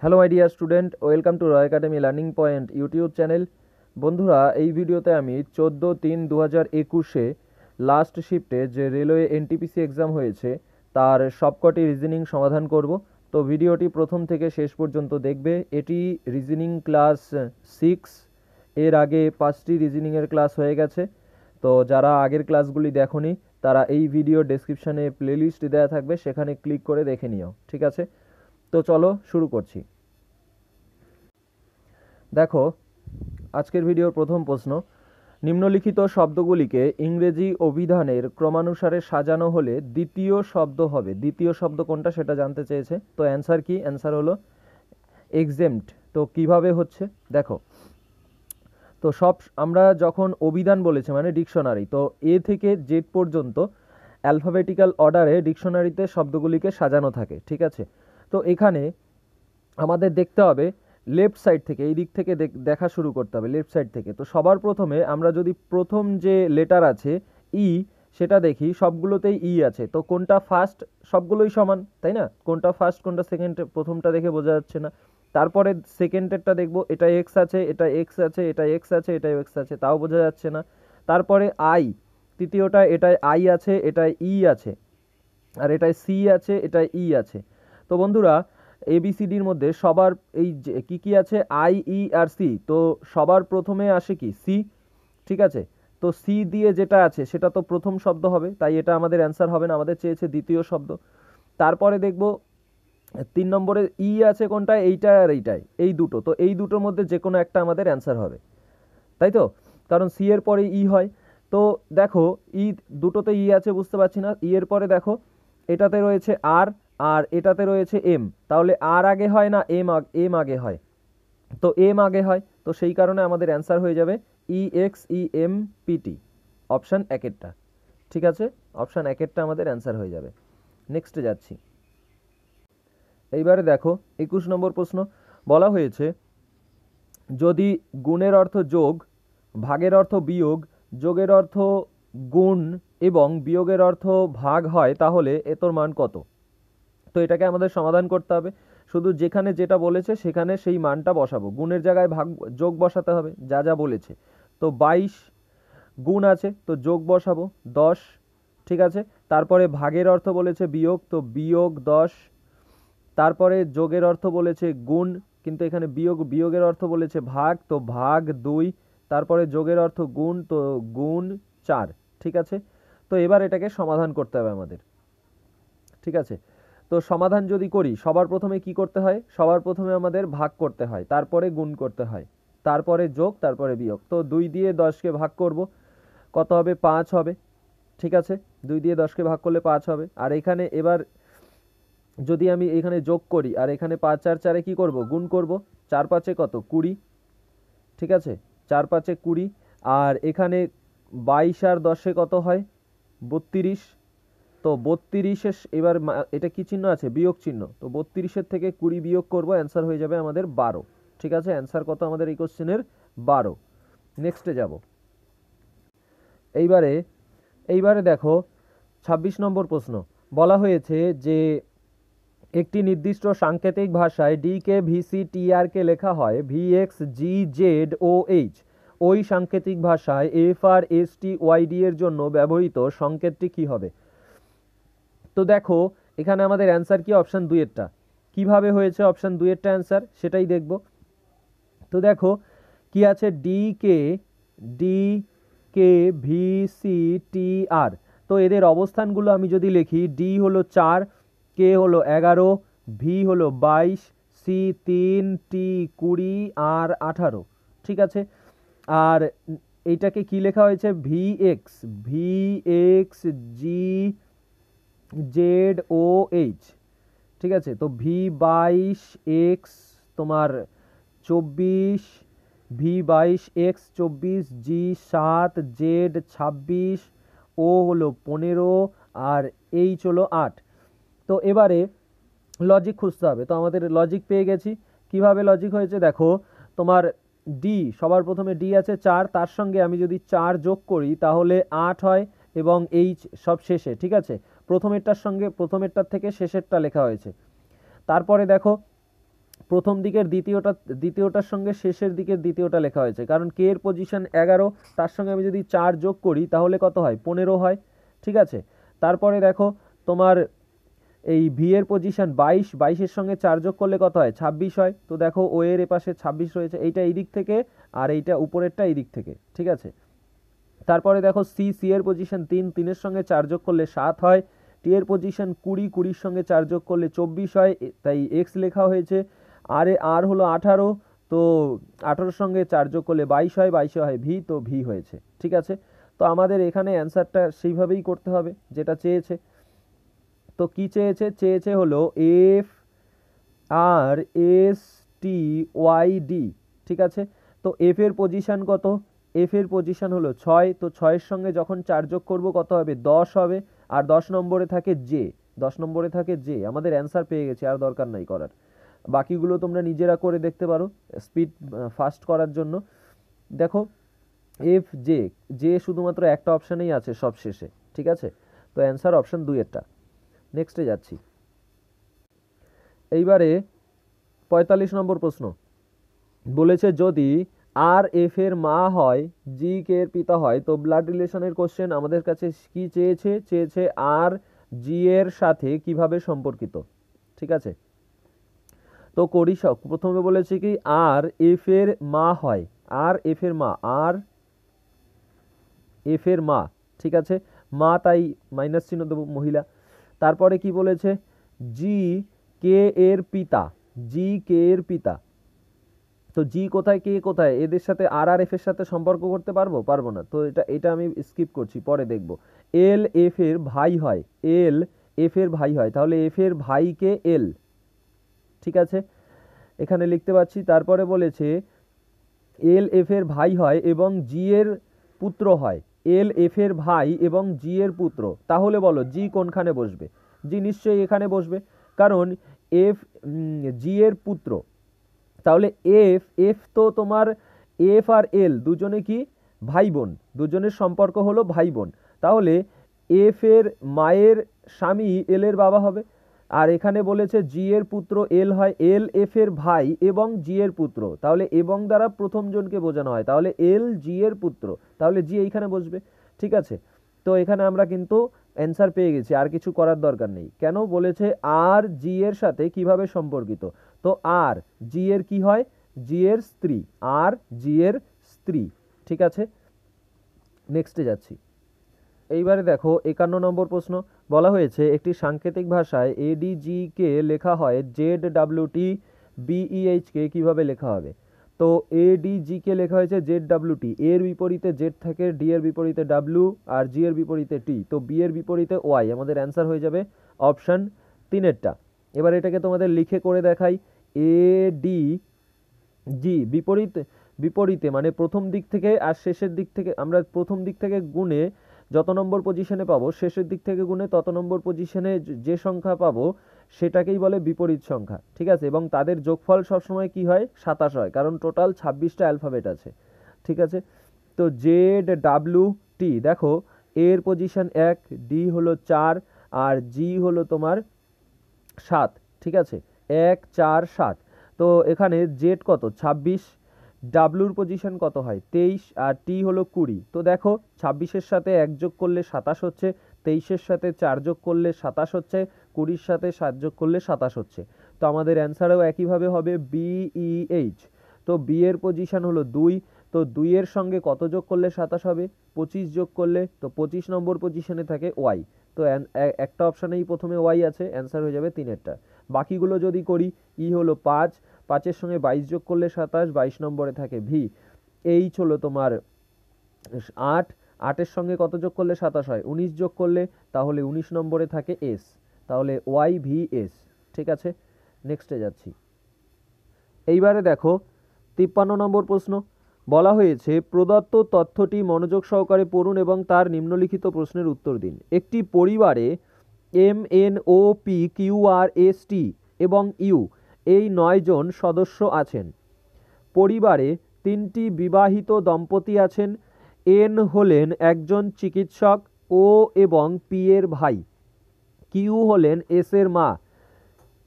Hello my dear student, welcome to Roy academy learning point YouTube channel. বন্ধুরা, এই ভিডিওতে আমি 14/3/2021 লাস্ট শিফটে যে রেলওয়ে এনটিপিসি এক্সাম হয়েছে তার সবকটি রিজনিং সমাধান করব। তো ভিডিওটি প্রথম থেকে শেষ পর্যন্ত দেখবে। এটি রিজনিং ক্লাস 6। এর আগে 5টি রিজনিংয়ের ক্লাস হয়ে গেছে। তো যারা আগের ক্লাসগুলি দেখোনি তারা এই ভিডিও ডেসক্রিপশানে প্লেলিস্ট দেওয়া থাকবে, সেখানে ক্লিক করে দেখে নিও, ঠিক আছে? তো চলো শুরু করছি। দেখো, আজকের ভিডিওর প্রথম প্রশ্ন, নিম্নলিখিত শব্দগুলিকে ইংরেজি অভিধানের ক্রমানুসারে সাজানো হলে দ্বিতীয় শব্দ হবে। দ্বিতীয় শব্দ কোনটা সেটা জানতে চেয়েছে। তো অ্যান্সার কি? অ্যান্সার হলো এক্সেম্পট। তো কিভাবে হচ্ছে দেখো, তো আমরা যখন অভিধান বলেছে মানে ডিকশনারি, তো এ থেকে জেড পর্যন্ত অ্যালফাবেটিক্যাল অর্ডারে ডিকশনারিতে শব্দগুলিকে সাজানো থাকে, ঠিক আছে? তো এখানে আমাদের দেখতে হবে লেফট সাইড থেকে, এই দিক থেকে দেখা শুরু করতে হবে লেফট সাইড থেকে। তো সবার প্রথমে আমরা যদি প্রথম যে লেটার আছে ই সেটা দেখি, সবগুলোতেই ই আছে। তো কোনটা ফার্স্ট? সবগুলোই সমান, তাই না? কোনটা ফার্স্ট কোনটা সেকেন্ড প্রথমটা দেখে বোঝা যাচ্ছে না। তারপরে সেকেন্ডেরটা দেখবো, এটা এক্স আছে, এটা এক্স আছে, এটা এক্স আছে, এটা এক্স আছে, তাও বোঝা যাচ্ছে না। তারপরে আই, তৃতীয়টা, এটায় আই আছে, এটায় ই আছে, আর এটায় সি আছে, এটায় ই আছে। তো বন্ধুরা, এবিসিডির মধ্যে সবার এই কি কি আছে, আই, ই আর সি। তো সবার প্রথমে আসে কি? সি, ঠিক আছে? তো সি দিয়ে যেটা আছে সেটা তো প্রথম শব্দ হবে, তাই এটা আমাদের অ্যান্সার হবে না, আমাদের চেয়েছে দ্বিতীয় শব্দ। তারপরে দেখব 3 নম্বরে ই আছে কোনটা? এইটা আর এইটাই, এই দুটো। তো এই দুটোর মধ্যে যে কোনো একটা আমাদের অ্যান্সার হবে, তাই তো? কারণ সি এর পরে ই হয়। তো দেখো, ই দুটোতে ই আছে, বুঝতে পারছি না। ই এর পরে দেখো, এটাতে রয়েছে আর, আর এটাতে রয়েছে এম। তাহলে আর আগে হয় না এম আগে হয়? তো এম আগে হয়, তো সেই কারণে আমাদের অ্যান্সার হয়ে যাবে E X E M P T, option একেরটা, ঠিক আছে? অপশান একেরটা আমাদের অ্যান্সার হয়ে যাবে। নেক্সটে যাচ্ছি। এইবারে দেখো 21 নম্বর প্রশ্ন, বলা হয়েছে যদি গুণের অর্থ যোগ, ভাগের অর্থ বিয়োগ, যোগের অর্থ গুণ এবং বিয়োগের অর্থ ভাগ হয় তাহলে এতর মান কত? তো এটাকে আমাদের সমাধান করতে হবে। শুধু যেখানে যেটা বলেছে সেখানে সেই মানটা বসাবো। গুণের জায়গায় ভাগ যোগ বসাতে হবে, যা যা বলেছে। তো 22 গুণ আছে, তো যোগ বসাবো 10, ঠিক আছে? তারপরে ভাগের অর্থ বলেছে বিয়োগ, তো বিয়োগ 10। তারপরে যোগের অর্থ বলেছে গুণ, কিন্তু এখানে বিয়োগের অর্থ বলেছে ভাগ, তো ভাগ 2। তারপরে যোগের অর্থ গুণ, তো গুণ 4, ঠিক আছে? তো এবার এটাকে সমাধান করতে হবে আমাদের, ঠিক আছে? তো সমাধান যদি করি, সবার প্রথমে কি করতে হয়? সবার প্রথমে আমাদের ভাগ করতে হয়, তারপরে গুণ করতে হয়, তারপরে যোগ, তারপরে বিয়োগ। তো 2 দিয়ে 10কে ভাগ করব, কত হবে? 5 হবে, ঠিক আছে? 2 দিয়ে 10কে ভাগ করলে 5 হবে। আর এখানে এবার যদি আমি এখানে যোগ করি, আর এখানে 5 আর 4-এ কী করব? গুণ করব। 4 5-এ কত? 20, ঠিক আছে? 4 5-এ 20। আর এখানে 22 আর 10-এ কত হয়? 32। তো 32-এর এবার এটা কি চিহ্ন আছে? বিয়োগ চিহ্ন। তো 32-এর থেকে 20 বিয়োগ করব, অ্যান্সার হয়ে যাবে আমাদের 12, ঠিক আছে? অ্যান্সার কত আমাদের এই কোশ্চেনের? 12। নেক্সটে যাব। এইবারে দেখো 26 নম্বর প্রশ্ন, বলা হয়েছে যে একটি নির্দিষ্ট সাংকেতিক ভাষায় ডিকে ভিসি টিআরকে লেখা হয় VX G Z O H. ওই সাংকেতিক ভাষায় F R S T YD এর জন্য ব্যবহৃত সংকেতটি কী হবে? তো দেখো, এখানে আমাদের অ্যান্সার কি? অপশান 2-এরটা। কীভাবে হয়েছে অপশান 2-এরটা অ্যান্সার, সেটাই দেখব। তো দেখো কি আছে, D K V C T R. তো এদের অবস্থানগুলো আমি যদি লিখি, ডি হলো 4, কে হলো 11, ভি হলো 22, সি 3, টি 20 আর 18, ঠিক আছে? আর এইটাকে কি লেখা হয়েছে? V X G Z O H, ঠিক আছে? তো ভি 22 এক্স তোমার 24, V 22 X 24, G 7, Z 26, O হলো 15 আর এইচ হলো 8। তো এবারে লজিক খুঁজতে হবে। তো আমাদের লজিক পেয়ে গেছি। কিভাবে লজিক হয়েছে দেখো, তোমার ডি, সবার প্রথমে ডি আছে 4, তার সঙ্গে আমি যদি 4 যোগ করি তাহলে 8 হয়, এবং এইচ সব শেষে, ঠিক আছে? প্রথমেরটার থেকে শেষেরটা লেখা হয়েছে। তারপরে দেখো প্রথম দিকের দ্বিতীয়টার সঙ্গে শেষের দিকের দ্বিতীয়টা লেখা হয়েছে, কারণ কে এর পজিশন 11, তার সঙ্গে আমি যদি 4 যোগ করি তাহলে কত হয়, 15 হয়। ঠিক আছে, তারপরে দেখো তোমার এই ভি এর পজিশন 22, 22-এর সঙ্গে 4 যোগ করলে কত হয়, 26 হয়। তো দেখো ও এর এপাশে 26 রয়েছে, এইটা এই দিক থেকে আর এইটা উপরেরটা এই দিক থেকে। ঠিক আছে, তারপরে দেখো সি এর পজিশন 3, 3-এর সঙ্গে 4 যোগ করলে 7 হয়। টি এর পজিশন 20, 20-র সঙ্গে 4 যোগ করলে 24 হয়, তাই এক্স লেখা হয়েছে। আর হলো 18, তো 18-র সঙ্গে 4 যোগ করলে 22 হয়, 22 হয় ভি, তো ভি হয়েছে। ঠিক আছে, তো আমাদের এখানে অ্যান্সারটা সেইভাবেই করতে হবে যেটা চেয়েছে। তো কি চেয়েছে হলো F R S T Y D. ঠিক আছে, তো এফ এর পজিশন কত, এফ এর পজিশন হলো 6, তো 6-এর সঙ্গে যখন 4 যোগ করব কত হবে, 10 হবে। আর 10 নম্বরে থাকে জে, 10 নম্বরে থাকে জে। আমাদের অ্যান্সার পেয়ে গেছি, আর দরকার নাই করার। বাকিগুলো তোমরা নিজেরা করে দেখতে পারো স্পিড ফাস্ট করার জন্য। দেখো এফ জে শুধুমাত্র একটা অপশানেই আছে সব শেষে। ঠিক আছে, তো অ্যান্সার অপশান 2-এরটা। নেক্সটে যাচ্ছি। এইবারে 45 নম্বর প্রশ্ন বলেছে, যদি আর এফ এর মা হয়, জি কে এর পিতা হয়, তো ব্লাড রিলেশনের কোশ্চেন আমাদের কাছে কি চেয়েছে আর জি এর সাথে কিভাবে সম্পর্কিত। ঠিক আছে, তো করি সব। প্রথমে বলেছে কি আর এফ এর মা হয়, আর এফ এর মা, আর এফ এর মা। ঠিক আছে, মা তাই মাইনাস চিহ্ন দেবো, মহিলা। তারপরে কি বলেছে, জি কে এর পিতা, জি কে এর পিতা। তো জি কোথায় কে কোথায়, এদের সাথে আর এফ এর সাথে সম্পর্ক করতে পারবো না, তো এটা আমি স্কিপ করছি, পরে দেখব। এল এফ এর ভাই হয়, এল এফ এর ভাই হয়, তাহলে এফ এর ভাইকে এল। ঠিক আছে, এখানে লিখতে পাচ্ছি। তারপরে বলেছে এল এফ এর ভাই হয় এবং জি এর পুত্র হয়, এল এফ এর ভাই এবং জি এর পুত্র। তাহলে বলো জি কোনখানে বসবে, জি নিশ্চয়ই এখানে বসবে, কারণ এফ জি এর পুত্র। তাহলে এফ তো তোমার এফ আর এল দুজনে কি ভাই বোন, দুজনের সম্পর্ক হলো ভাই বোন। তাহলে এফ এর মায়ের স্বামী এল এর বাবা হবে। আর এখানে বলেছে জি এর পুত্র এল হয়, এল এফ এর ভাই এবং জি এর পুত্র, তাহলে এবং দ্বারা প্রথম জনকে বোঝানো হয়, তাহলে এল জি এর পুত্র, তাহলে জি এইখানে বসবে। ঠিক আছে, তো এখানে আমরা কিন্তু অ্যান্সার পেয়ে গেছি, আর কিছু করার দরকার নেই। কেন বলেছে আর জি এর সাথে কিভাবে সম্পর্কিত, তো আর জি এর কি হয়, জি এর স্ত্রী, আর জি এর স্ত্রী। ঠিক আছে, নেক্সটে যাচ্ছি। এইবারে দেখো 51 নম্বর প্রশ্ন বলা হয়েছে, একটি সাংকেতিক ভাষায় এডিজি কে লেখা হয় জেড ডাব্লিউটি বিইএইচ কে কিভাবে লেখা হবে। তো এডিজি কে লেখা হয়েছে জেড ডাব্লিউটি, এর বিপরীতে জেড থাকে, ডি এর বিপরীতে ডাব্লিউ, আর জি এর বিপরীতে টি, তো বি এর বিপরীতে ওয়াই। আমাদের অ্যান্সার হয়ে যাবে অপশান 3-এরটা। এবার এটাকে তোমাদের লিখে করে দেখাই। এডি জি বিপরীতে মানে প্রথম দিক থেকে আর শেষের দিক থেকে, আমরা প্রথম দিক থেকে গুণে যত নম্বর পজিশনে পাবো, শেষের দিক থেকে গুণে তত নম্বর পজিশনে যে সংখ্যা পাবো সেটাকেই বলে বিপরীত সংখ্যা। ঠিক আছে, এবং তাদের যোগফল সবসময় কি হয়, 27 হয়, কারণ টোটাল 26টা অ্যালফাবেট আছে। ঠিক আছে, তো জেড ডাব্লিউ টি, দেখো এর পজিশন 1, ডি হলো 4, আর জি হলো তোমার 7। ঠিক আছে, 1 4 7, তো এখানে জেড কত 26, ডাব্লুর পজিশন কত হয় 23, আর টি হলো 20। তো দেখো 26-এর সাথে 1 যোগ করলে 27 হচ্ছে, 23-এর সাথে 4 যোগ করলে 27 হচ্ছে, 20-র সাথে 7 যোগ করলে 27 হচ্ছে। তো আমাদের অ্যান্সারও একইভাবে হবে বিইএইচ। তো বি এর পজিশন হলো 2, তো 2 এর সঙ্গে কত যোগ করলে 27 হবে, 25 যোগ করলে, তো 25 নম্বর পজিশনে থাকে ওয়াই। তো একটা অপশানেই প্রথমে ওয়াই আছে, অ্যান্সার হয়ে যাবে 3-এরটা। বাকিগুলো যদি করি, ই হলো 5, 5-এর সঙ্গে 22 যোগ করলে 27, 22 নম্বরে থাকে ভি। এইচ হলো তোমার 8, 8-এর সঙ্গে কত যোগ করলে 27 হয়, 19 যোগ করলে, তাহলে 19 নম্বরে থাকে এস, তাহলে ওয়াই ভি এস। ঠিক আছে, নেক্সটে যাচ্ছি। এইবারে দেখো 53 নম্বর প্রশ্ন বলা হয়েছে, প্রদত্ত তথ্যটি মনোযোগ সহকারে পড়ুন এবং তার নিম্নলিখিত প্রশ্নের উত্তর দিন। একটি পরিবারে M N O P Q R S T এবং ইউ এই 9 জন সদস্য আছেন। পরিবারে 3টি বিবাহিত দম্পতি আছেন। এন হলেন একজন চিকিৎসক, ও এবং পি এর ভাই, কিউ হলেন এস এর মা,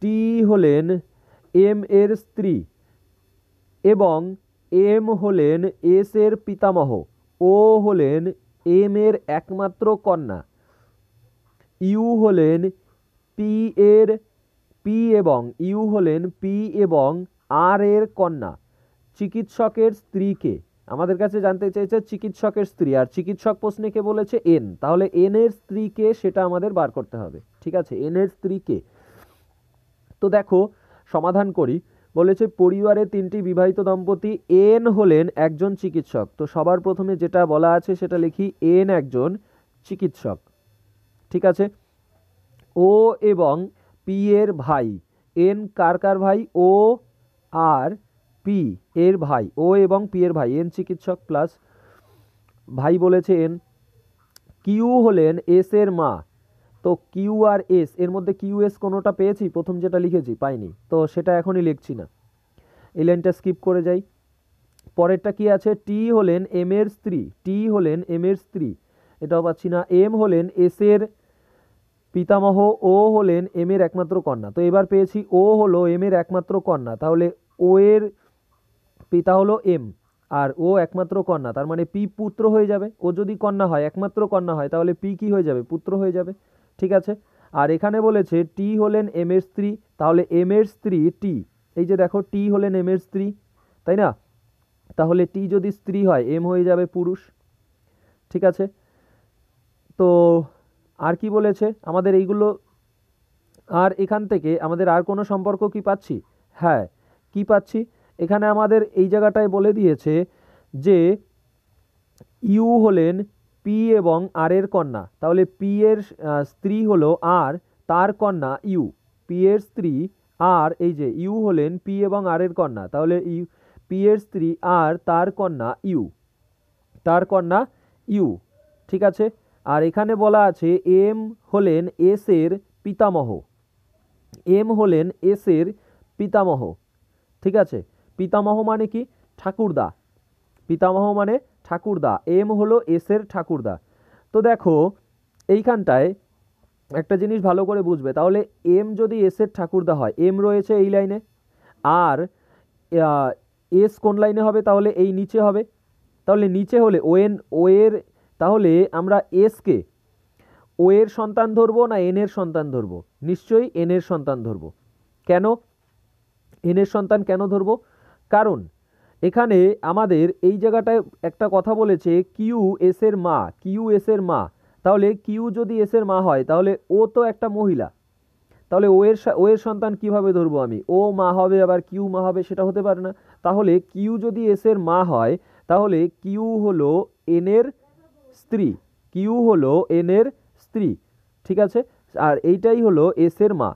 টি হলেন এম এর স্ত্রী এবং এম হলেন এস এর পিতামহ, ও হলেন এম এর একমাত্র কন্যা, ইউ হলেন পি এবং আর এর কন্যা। চিকিৎসকের স্ত্রীকে আমাদের কাছে জানতে চাইছে চিকিৎসকের স্ত্রী, আর চিকিৎসক প্রশ্নে কে বলেছে এন, তাহলে এন এর স্ত্রীকে সেটা আমাদের বার করতে হবে। ঠিক আছে, এন এর স্ত্রীকে। তো দেখো সমাধান করি। বলেছে পরিবারে 3টি বিবাহিত দম্পতি, এন হলেন একজন চিকিৎসক। তো সবার প্রথমে যেটা বলা আছে সেটা লিখি, এন একজন চিকিৎসক। ঠিক আছে, ও এবং পি এর ভাই, এন কার কার ভাই, ও আর পি এর ভাই, ও এবং পি এর ভাই, এন চিকিৎসক প্লাস ভাই বলেছে এন। কিউ হলেন এস এর মা, তো কিউ আর এস এর মধ্যে কিউ এস কোনোটা পেয়েছি, প্রথম যেটা লিখেছি পাইনি, তো সেটা এখনই লিখছি না, এই লাইনটা স্কিপ করে যাই। পরেরটা কি আছে, টি হলেন এম এর স্ত্রী, এটাও পাচ্ছি না। এম হলেন এস এর পিতামহ, ও হলেন এম এর একমাত্র কন্যা। তো এবার পেয়েছি ও হলো এম এর একমাত্র কন্যা, তাহলে ও এর পিতা হলো এম আর ও একমাত্র কন্যা, তার মানে পি পুত্র হয়ে যাবে। ও যদি কন্যা হয়, একমাত্র কন্যা হয়, তাহলে পি কি হয়ে যাবে, পুত্র হয়ে যাবে। ঠিক আছে, আর এখানে বলেছে টি হলেন এম এর স্ত্রী, তাহলে এম এর স্ত্রী টি, এই যে দেখো টি হলেন এম এর স্ত্রী, তাই না, তাহলে টি যদি স্ত্রী হয় এম হয়ে যাবে পুরুষ। ঠিক আছে, তো আর কি বলেছে আমাদের এইগুলো, আর এখান থেকে আমাদের আর কোনো সম্পর্ক কি পাচ্ছি, হ্যাঁ কি পাচ্ছি, এখানে আমাদের এই জায়গাটায় বলে দিয়েছে যে ইউ হলেন পি এবং আর এর কন্যা, তাহলে পি এর স্ত্রী হলো আর, তার কন্যা ইউ, পি এর স্ত্রী আর, এই যে ইউ হলেন পি এবং আর এর কন্যা, তাহলে ইউ পি এর স্ত্রী আর তার কন্যা ইউ। ঠিক আছে, আর এখানে বলা আছে এম হলেন এস এর পিতামহ, ঠিক আছে, পিতামহ মানে কি, ঠাকুরদা, এম হলো এস এর ঠাকুরদা। তো দেখো এইখানটায় একটা জিনিস ভালো করে বুঝবে, তাহলে এম যদি এস এর ঠাকুরদা হয়, এম রয়েছে এই লাইনে, আর এস কোন লাইনে হবে, তাহলে এই নিচে হবে, তাহলে নিচে হলে ও এর, তাহলে আমরা এসকে ও এর সন্তান ধরবো না এন এর সন্তান ধরবো, নিশ্চয়ই এন এর সন্তান ধরবো। কেন এন এর সন্তান কেন ধরবো, কারণ এখানে আমাদের এই জায়গাটায় একটা কথা বলেছে কিউ এস এর মা, তাহলে কিউ যদি এস এর মা হয়, তাহলে ও তো একটা মহিলা, তাহলে ও এর সন্তান কিভাবে ধরবো আমি, ও মা হবে আবার কিউ মা হবে, সেটা হতে পারে না। তাহলে কিউ যদি এস এর মা হয়, তাহলে কিউ হলো এন এর স্ত্রী, ঠিক আছে, আর এইটাই হলো এস এর মা,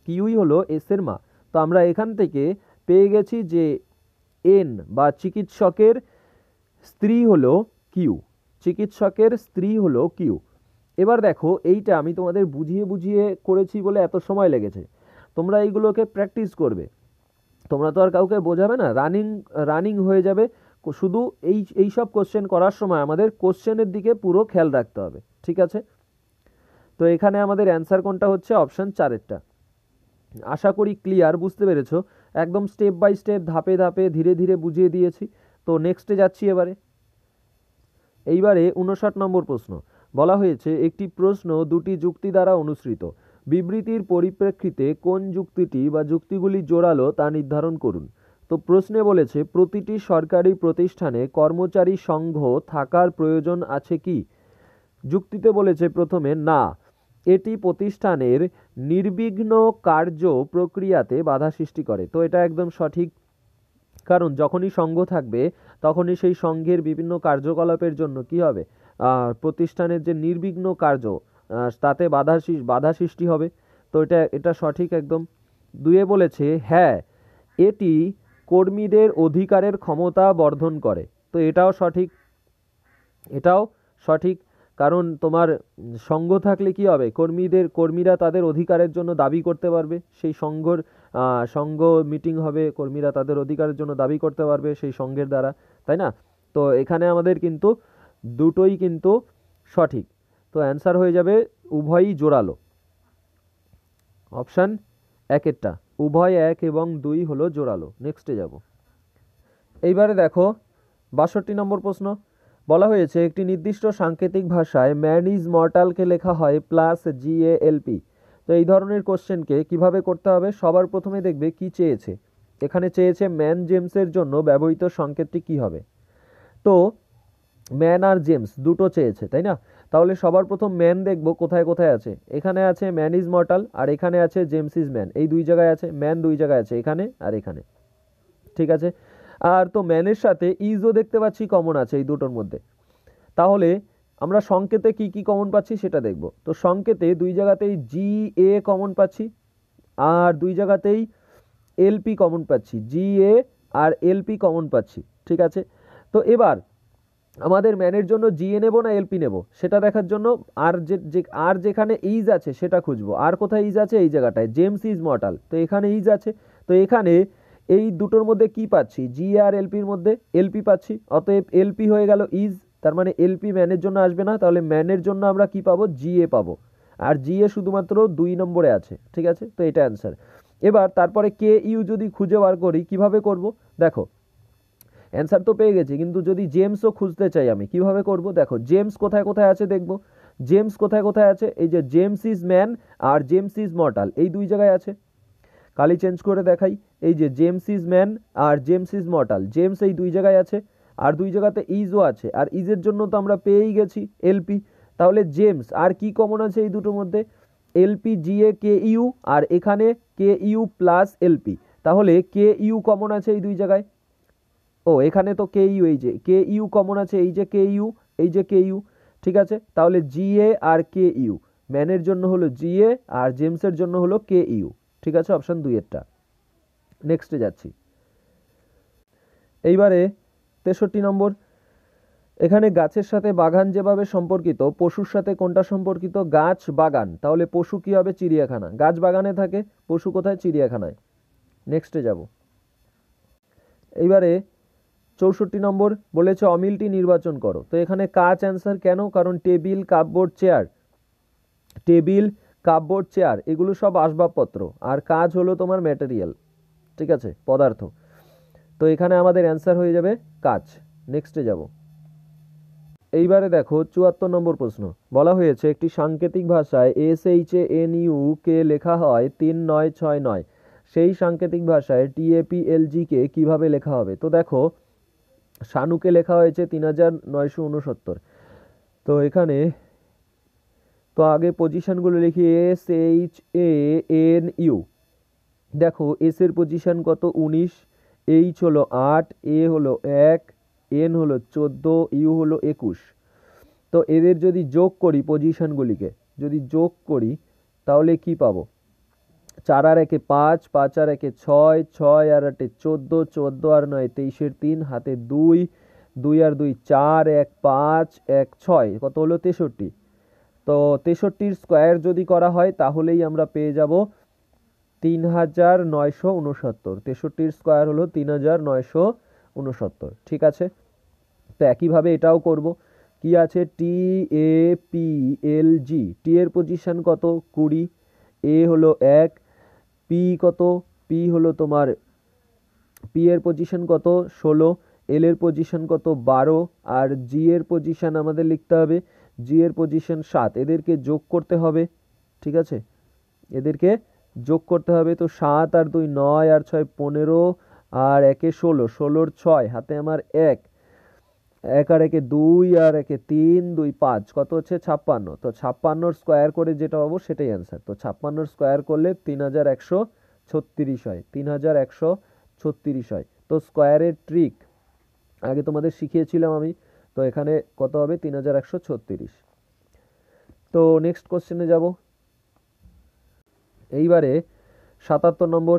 কিউই হলো এস এর মা। তো আমরা এখান থেকে পেয়ে গেছি যে এন বা চিকিৎসকের স্ত্রী হলো কিউ। এবার দেখো এইটা আমি তোমাদের বুঝিয়ে করেছি বলে এত সময় লেগেছে, তোমরা এইগুলোকে প্র্যাকটিস করবে, তোমরা তো আর কাউকে বোঝাবে না, রানিং হয়ে যাবে। শুধু এই সব কোশ্চেন করার সময় আমাদের কোশ্চেনের দিকে পুরো খেয়াল রাখতে হবে। ঠিক আছে, তো এখানে আমাদের অ্যান্সার কোনটা হচ্ছে, অপশান 4-এরটা। আশা করি ক্লিয়ার, বুঝতে পেরেছো, একদম স্টেপ বাই স্টেপ ধাপে ধাপে ধীরে ধীরে বুঝিয়ে দিয়েছি। তো নেক্সটে যাচ্ছি এইবারে 59 নম্বর প্রশ্ন। বলা হয়েছে একটি প্রশ্ন দুটি যুক্তি দ্বারা অনুসৃত, বিবৃতির পরিপ্রেক্ষিতে কোন যুক্তিটি বা যুক্তিগুলি জোরালো তা নির্ধারণ করুন। তো প্রশ্নে বলেছে প্রতিটি সরকারি প্রতিষ্ঠানে কর্মচারী সংঘ থাকার প্রয়োজন আছে কি। যুক্তিতে বলেছে প্রথমে না, এটি প্রতিষ্ঠানের নির্বিঘ্ন কার্য প্রক্রিয়াতে বাধা সৃষ্টি করে। তো এটা একদম সঠিক, কারণ যখনই সংঘ থাকবে তখনই সেই সংঘের বিভিন্ন কার্যকলাপের জন্য কি হবে, প্রতিষ্ঠানের যে নির্বিঘ্ন কার্য তাতে বাধা সৃষ্টি হবে। তো এটা সঠিক একদম। 2 বলেছে হ্যাঁ, এটি কর্মীদের অধিকারের ক্ষমতা বর্ধন করে। তো এটাও সঠিক, কারণ তোমার সংঘ থাকলে কি হবে, কর্মীরা তাদের অধিকারের জন্য দাবি করতে পারবে, সেই সংঘ মিটিং হবে, কর্মীরা তাদের অধিকারের জন্য দাবি করতে পারবে সেই সংঘের দ্বারা, তাই না। তো এখানে আমাদের কিন্তু দুটোই কিন্তু সঠিক, তো অ্যান্সার হয়ে যাবে উভয়ই জোরালো, অপশান 1-এরটা। উভয় 1 এবং 2 হলো জোরালো। নেক্সটে যাব। এইবারে দেখো 62 নম্বর প্রশ্ন। বলা হয়েছে একটি নির্দিষ্ট সাংকেতিক ভাষায় ম্যান ইজ মর্টালকে লেখা হয় প্লাস GALP। তো এই ধরনের কোশ্চেনকে কিভাবে করতে হবে? সবার প্রথমে দেখবে কি চেয়েছে। এখানে চেয়েছে ম্যান জেমসের জন্য ব্যবহৃত সংকেতটি কি হবে। তো ম্যান আর জেমস দুটো চেয়েছে, তাই না? তাহলে সবার প্রথম ম্যান দেখব কোথায় কোথায় আছে। এখানে আছে ম্যান ইজ মর্টাল, আর এখানে আছে জেমস ইজ ম্যান। এই দুই জায়গায় আছে, ম্যান দুই জায়গায় আছে, এখানে আর এখানে। ঠিক আছে। আর তো ম্যানের সাথে ইজও দেখতে পাচ্ছি কমন আছে এই দুটোর মধ্যে। তাহলে আমরা সংকেতে কি কি কমন পাচ্ছি সেটা দেখব। তো সংকেতে দুই জায়গাতেই GA কমন পাচ্ছি, আর দুই জায়গাতেই LP কমন পাচ্ছি। GA আর LP কমন পাচ্ছি। ঠিক আছে। তো এবার আমাদের ম্যানের জন্য GA নেব না LP নেব সেটা দেখার জন্য আর যেখানে ইজ আছে সেটা খুঁজবো। আর কোথায় ইজ আছে? এই জায়গাটায় জেমস ইজ মর্টাল। তো এখানে ইজ আছে, তো এখানে এই দুটোর মধ্যে কি পাচ্ছি? GA আর LPর মধ্যে LP পাচ্ছি, অতএব LP হয়ে গেল ইজ। তার মানে LP ম্যানের জন্য আসবে না, তাহলে ম্যানের জন্য আমরা কি পাবো? GA পাবো। আর GA শুধুমাত্র 2 নম্বরে আছে। ঠিক আছে, তো এটা অ্যান্সার। এবার তারপরে KU যদি খুঁজে বার করি, কিভাবে করব? দেখো অ্যান্সার তো পেয়ে গেছি, কিন্তু যদি জেমসও খুঁজতে চাই আমি কিভাবে করব? দেখো জেমস কোথায় কোথায় আছে দেখব। জেমস কোথায় কোথায় আছে? এই যে জেমস ইজ ম্যান আর জেমস ইজ মর্টাল এই দুই জায়গায় আছে। কালি চেঞ্জ করে দেখাই। এই যে জেমস ইজ ম্যান আর জেমস ইজ মর্টাল, জেমস এই দুই জায়গায় আছে, আর দুই জায়গাতে ইজও আছে, আর ইজের জন্য তো আমরা পেয়েই গেছি LP। তাহলে জেমস আর কি কমন আছে এই দুটোর মধ্যে? LP GA KU, আর এখানে KU প্লাস LP। তাহলে KU কমন আছে এই দুই জায়গায়। ও এখানে তো KU, এই যে KU কমন আছে, এই যে KU, এই যে KU। ঠিক আছে, তাহলে GA আর KU, ম্যানের জন্য হলো GA আর জেমসের জন্য হলো KU। ঠিক আছে, অপশন 2 এরটা। নেক্সটে যাচ্ছি। এইবারে 63 নম্বর। এখানে গাছের সাথে বাগান যেভাবে সম্পর্কিত, পশুর সাথে কোনটা সম্পর্কিত? গাছ বাগান। তাহলে পশু কি হবে? চিড়িয়াখানা। গাছ বাগানে থাকে, পশু কোথায়? চিড়িয়াখানায়। নেক্সটে যাব। এইবারে 64 নম্বর বলেছে অমিলটি নির্বাচন করো। তো এখানে কাচ অ্যান্সার। কেন? কারণ table, cupboard, chair, table, cupboard, chair এগুলো সব আসবাবপত্র, আর কাজ হলো তোমার ম্যাটেরিয়াল। ঠিক আছে, পদার্থ। তো এখানে আমাদের অ্যান্সার হয়ে যাবে কাচ। নেক্সটে যাব। এইবারে দেখো 74 নম্বর প্রশ্ন। বলা হয়েছে একটি সাংকেতিক ভাষায় SHANU কে লেখা হয় 3969। সেই সাংকেতিক ভাষায় TAPLG কে কিভাবে লেখা হবে? তো দেখো শানুকে লেখা হয়েছে 3969। তো এখানে তো আগে পজিশনগুলো লিখি। SHANU। দেখো এস এর পজিশন কত? 19, এইচ হলো 8, এ হলো 1, এন হলো 14, ইউ হলো 21। তো এদের যদি যোগ করি, পজিশনগুলিকে যদি যোগ করি তাহলে কি পাবো? 4 আর 1 5, 5 আর 1 6, 6 আর 8 14, 14 আর 9 23 3, হাতে 2, 2 আর 2 4, 1 5, 1 6, কত হলো? 63। তো 63 স্কোয়ার যদি করা হয় তাহলেই আমরা পেয়ে যাব 3969। 63 স্কোয়ার হলো 3969। ঠিক আছে, তো একইভাবে এটাও করব। কি আছে? TAPLG। টি এর পজিশন কত? 20, এ হলো 1, পি কত? পি হলো তোমার, পি এর পজিশন কত? 16, এল এর পজিশন কত? 12, আর জি এর পজিশন আমাদের লিখতে হবে, জি এর পজিশন 7। এদেরকে যোগ করতে হবে। ঠিক আছে, এদেরকে যোগ করতে হবে। তো 7 আর 2 9, আর 6 15, আর 1 16, 16 6, হাতে আমার 1, 1 আর 1 2, আর 1 3, 2 5, কত হচ্ছে? 56। তো 56 স্কোয়ার করে যেটা পাবো সেটাই অ্যান্সার। তো 56 স্কোয়ার করলে 3136 হয়। 3136 হয়। তো স্কোয়ারের ট্রিক আগে তোমাদের শিখিয়েছিলাম আমি। তো এখানে কত হবে? 3136। তো নেক্সট কোশ্চেনে যাব। এইবারে 77 নম্বর।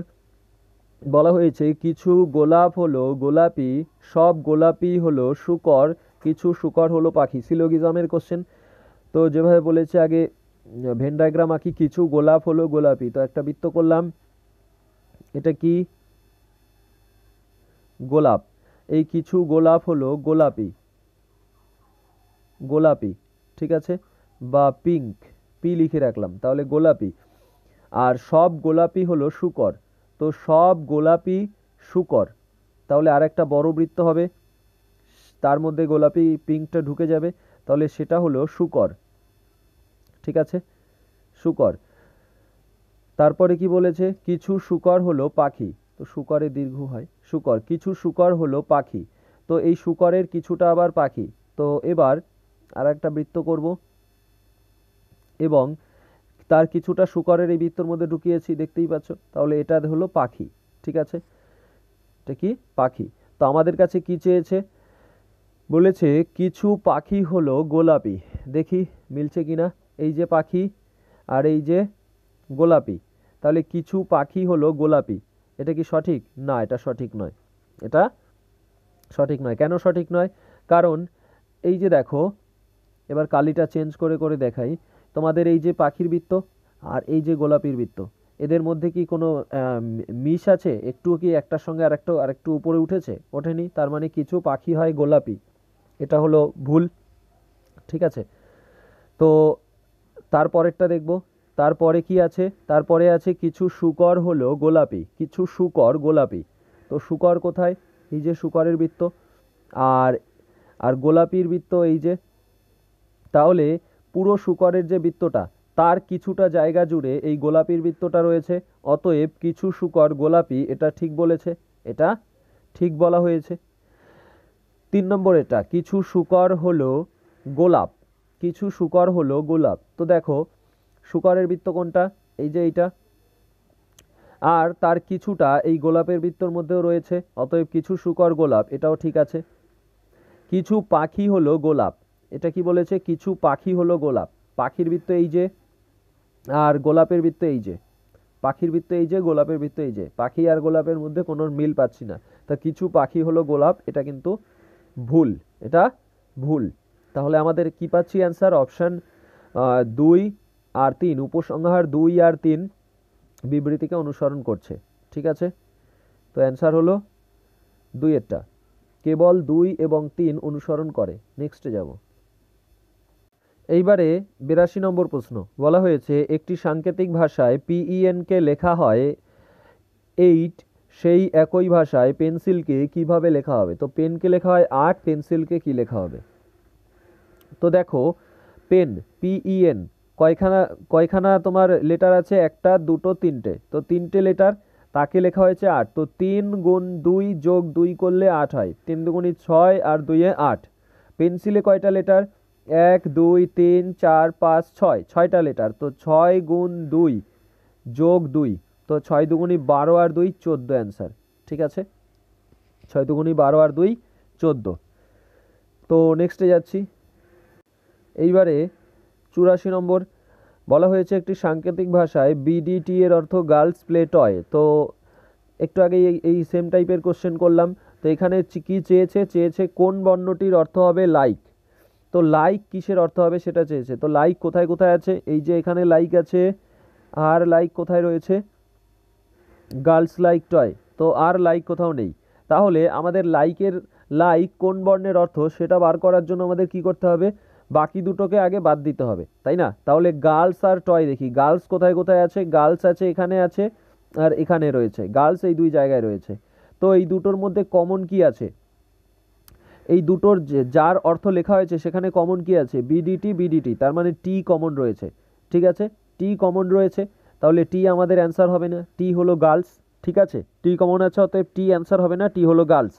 বলা হয়েছে কিছু গোলাপ হলো গোলাপি, সব গোলাপি হলো শূকর, কিছু শূকর হলো পাখি। সিলোগিজমের কোশ্চেন। তো যেভাবে বলেছে আগে ভেন ডায়াগ্রাম আঁকি। কিছু গোলাপ হলো গোলাপি, তো একটা বৃত্ত করলাম। এটা কি? গোলাপ। এই কিছু গোলাপ হলো গোলাপি, গোলাপি। ঠিক আছে, বা পিঙ্ক, পি লিখে রাখলাম, তাহলে গোলাপি। আর সব গোলাপি হলো শূকর, তো সব গোলাপি শূকর, তাহলে আর একটা বড় বৃত্ত হবে, তার মধ্যে গোলাপি পিঙ্কটা ঢুকে যাবে, তাহলে সেটা হলো শূকর। ঠিক আছে, শূকর। তারপরে কি বলেছে, কিছু শূকর হলো পাখি, তো শূকরে দীর্ঘ হয়, শূকর, কিছু শূকর হলো পাখি, তো এই শূকরের কিছুটা আবার পাখি। তো এবার আর একটা বৃত্ত করব এবং তার কিছুটা শূকরের এই বৃত্তর মধ্যে ঢুকিয়েছি, দেখতেই পাচ্ছ, তাহলে এটা হলো পাখি। ঠিক আছে, এটা কি পাখি। তো আমাদের কাছে কি চেয়েছে, বলেছে কিছু পাখি হলো গোলাপি, দেখি মিলছে কিনা, এই যে পাখি আর এই যে গোলাপি, তাহলে কিছু পাখি হলো গোলাপি, এটা কি সঠিক? না, এটা সঠিক নয়, এটা সঠিক নয়। কেন সঠিক নয়? কারণ এই যে দেখো, এবার কালিটা চেঞ্জ করে করে দেখাই তোমাদের, এই যে পাখির বৃত্ত আর এই যে গোলাপির বৃত্ত, এদের মধ্যে কি কোনো মিশ আছে? একটু কি একটার সঙ্গে আরেকটু উপরে উঠেছে? ওঠেনি, তার মানে কিছু পাখি হয় গোলাপি, এটা হলো ভুল। ঠিক আছে, তো তারপরেরটা দেখব, তারপরে কি আছে, তারপরে আছে কিছু শূকর হলো গোলাপি, কিছু শূকর গোলাপি, তো শূকর কোথায়? এই যে শূকরের বৃত্ত, আর আর গোলাপির বৃত্ত এই যে, তাহলে পুরো শূকরের যে বৃত্তটা তার কিছুটা জায়গা জুড়ে এই গোলাপির বৃত্তটা রয়েছে, অতএব কিছু শূকর গোলাপি, এটা ঠিক বলেছে, এটা ঠিক বলা হয়েছে। 3 নম্বর, এটা কিছু শূকর হলো গোলাপ, কিছু শূকর হলো গোলাপ, তো দেখো শূকরের বৃত্ত কোনটা, এই যে এইটা, আর তার কিছুটা এই গোলাপের বৃত্তর মধ্যেও রয়েছে, অতএব কিছু শূকর গোলাপ, এটাও ঠিক আছে। কিছু পাখি হলো গোলাপ, এটা কি বলেছে, কিছু পাখি হলো গোলাপ, পাখির বৃত্ত এই যে আর গোলাপের বৃত্ত এই যে, পাখির বৃত্ত এই যে, গোলাপের বৃত্ত এই যে, পাখি আর গোলাপের মধ্যে কোনো মিল পাচ্ছি না, তা কিছু পাখি হলো গোলাপ, এটা কিন্তু ভুল, এটা ভুল। তাহলে আমাদের কি পাচ্ছি অ্যান্সার, অপশান 2 আর 3, উপসংহার 2 আর 3 বিবৃতিকে অনুসরণ করছে। ঠিক আছে, তো অ্যান্সার হলো 2 এরটা, কেবল 2 এবং 3 অনুসরণ করে। নেক্সটে যাব। এইবারে 82 নম্বর প্রশ্ন, বলা হয়েছে একটি সাংকেতিক ভাষায় PEN কে লেখা হয় 8, সেই একই ভাষায় পেন্সিলকে কিভাবে লেখা হবে? তো পেনকে লেখা হয় 8, পেন্সিলকে কি লেখা হবে? তো দেখো, পেন PEN কয়খানা কয়খানা তোমার লেটার আছে, একটা দুটো তিনটে, তো তিনটে লেটার, তাকে লেখা হয়েছে 8, তো 3 গুণ 2 যোগ 2 করলে 8 হয়, 3 দুগুণী 6 আর 2 এ 8। পেন্সিলে কয়টা লেটার, 1 2 3 4 5 6, 6টা লেটার, তো 6 গুণ 2 যোগ 2, তো 6 দুগুণী 12 আর 2 14 অ্যান্সার। ঠিক আছে, 6 দুগুণী 12 আর 2 14। তো নেক্সটে যাচ্ছি। এইবারে 84 নম্বর, বলা হয়েছে একটি সাংকেতিক ভাষায় BDT এর অর্থ গার্লস প্লে টয়, তো একটু আগে এই সেম টাইপের কোশ্চেন করলাম, তো এখানে কি চেয়েছে, চেয়েছে কোন বর্ণটির অর্থ হবে লাইক, তো লাইক কিসের অর্থ হবে সেটা চেয়েছে। তো লাইক কোথায় কোথায় আছে, এই যে এখানে লাইক আছে, আর লাইক কোথায় রয়েছে, গার্লস লাইক টয়, তো আর লাইক কোথাও নেই, তাহলে আমাদের লাইক কোন বর্ণের অর্থ সেটা বার করার জন্য আমাদের কি করতে হবে, বাকি দুটোকে আগে বাদ দিতে হবে, তাই না? তাহলে গার্লস আর টয় দেখি, গার্লস কোথায় কোথায় আছে, গার্লস আছে এখানে আছে আর এখানে রয়েছে, গার্লস এই দুই জায়গায় রয়েছে, তো এই দুটোর মধ্যে কমন কি আছে, এই দুটোর যার অর্থ লেখা হয়েছে সেখানে কমন কি আছে, বিডিটি, তার মানে টি কমন রয়েছে। ঠিক আছে, টি কমন রয়েছে, তাহলে টি আমাদের অ্যান্সার হবে না, টি হলো গার্লস। ঠিক আছে, টি কমন আছে, অতএব টি অ্যান্সার হবে না, টি হলো গার্লস,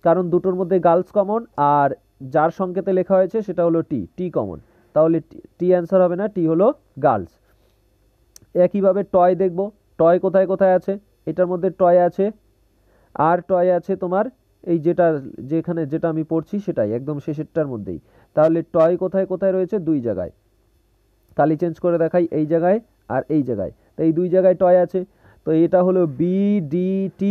কারণ দুটোর মধ্যে গার্লস কমন আর যার সংকেতে লেখা হয়েছে সেটা হলো টি কমন, তাহলে টি অ্যান্সার হবে না, টি হলো গার্লস। একইভাবে টয় দেখব, টয় কোথায় কোথায় আছে, এটার মধ্যে টয় আছে আর টয় আছে তোমার এই যেটা আমি পড়ছি সেটাই একদম শেষেরটার মধ্যেই, তাহলে টয় কোথায় কোথায় রয়েছে, দুই জায়গায়, কালি চেঞ্জ করে দেখাই, এই জায়গায় আর এই জায়গায়, তো এই দুই জায়গায় টয় আছে, তো এটা হলো BDT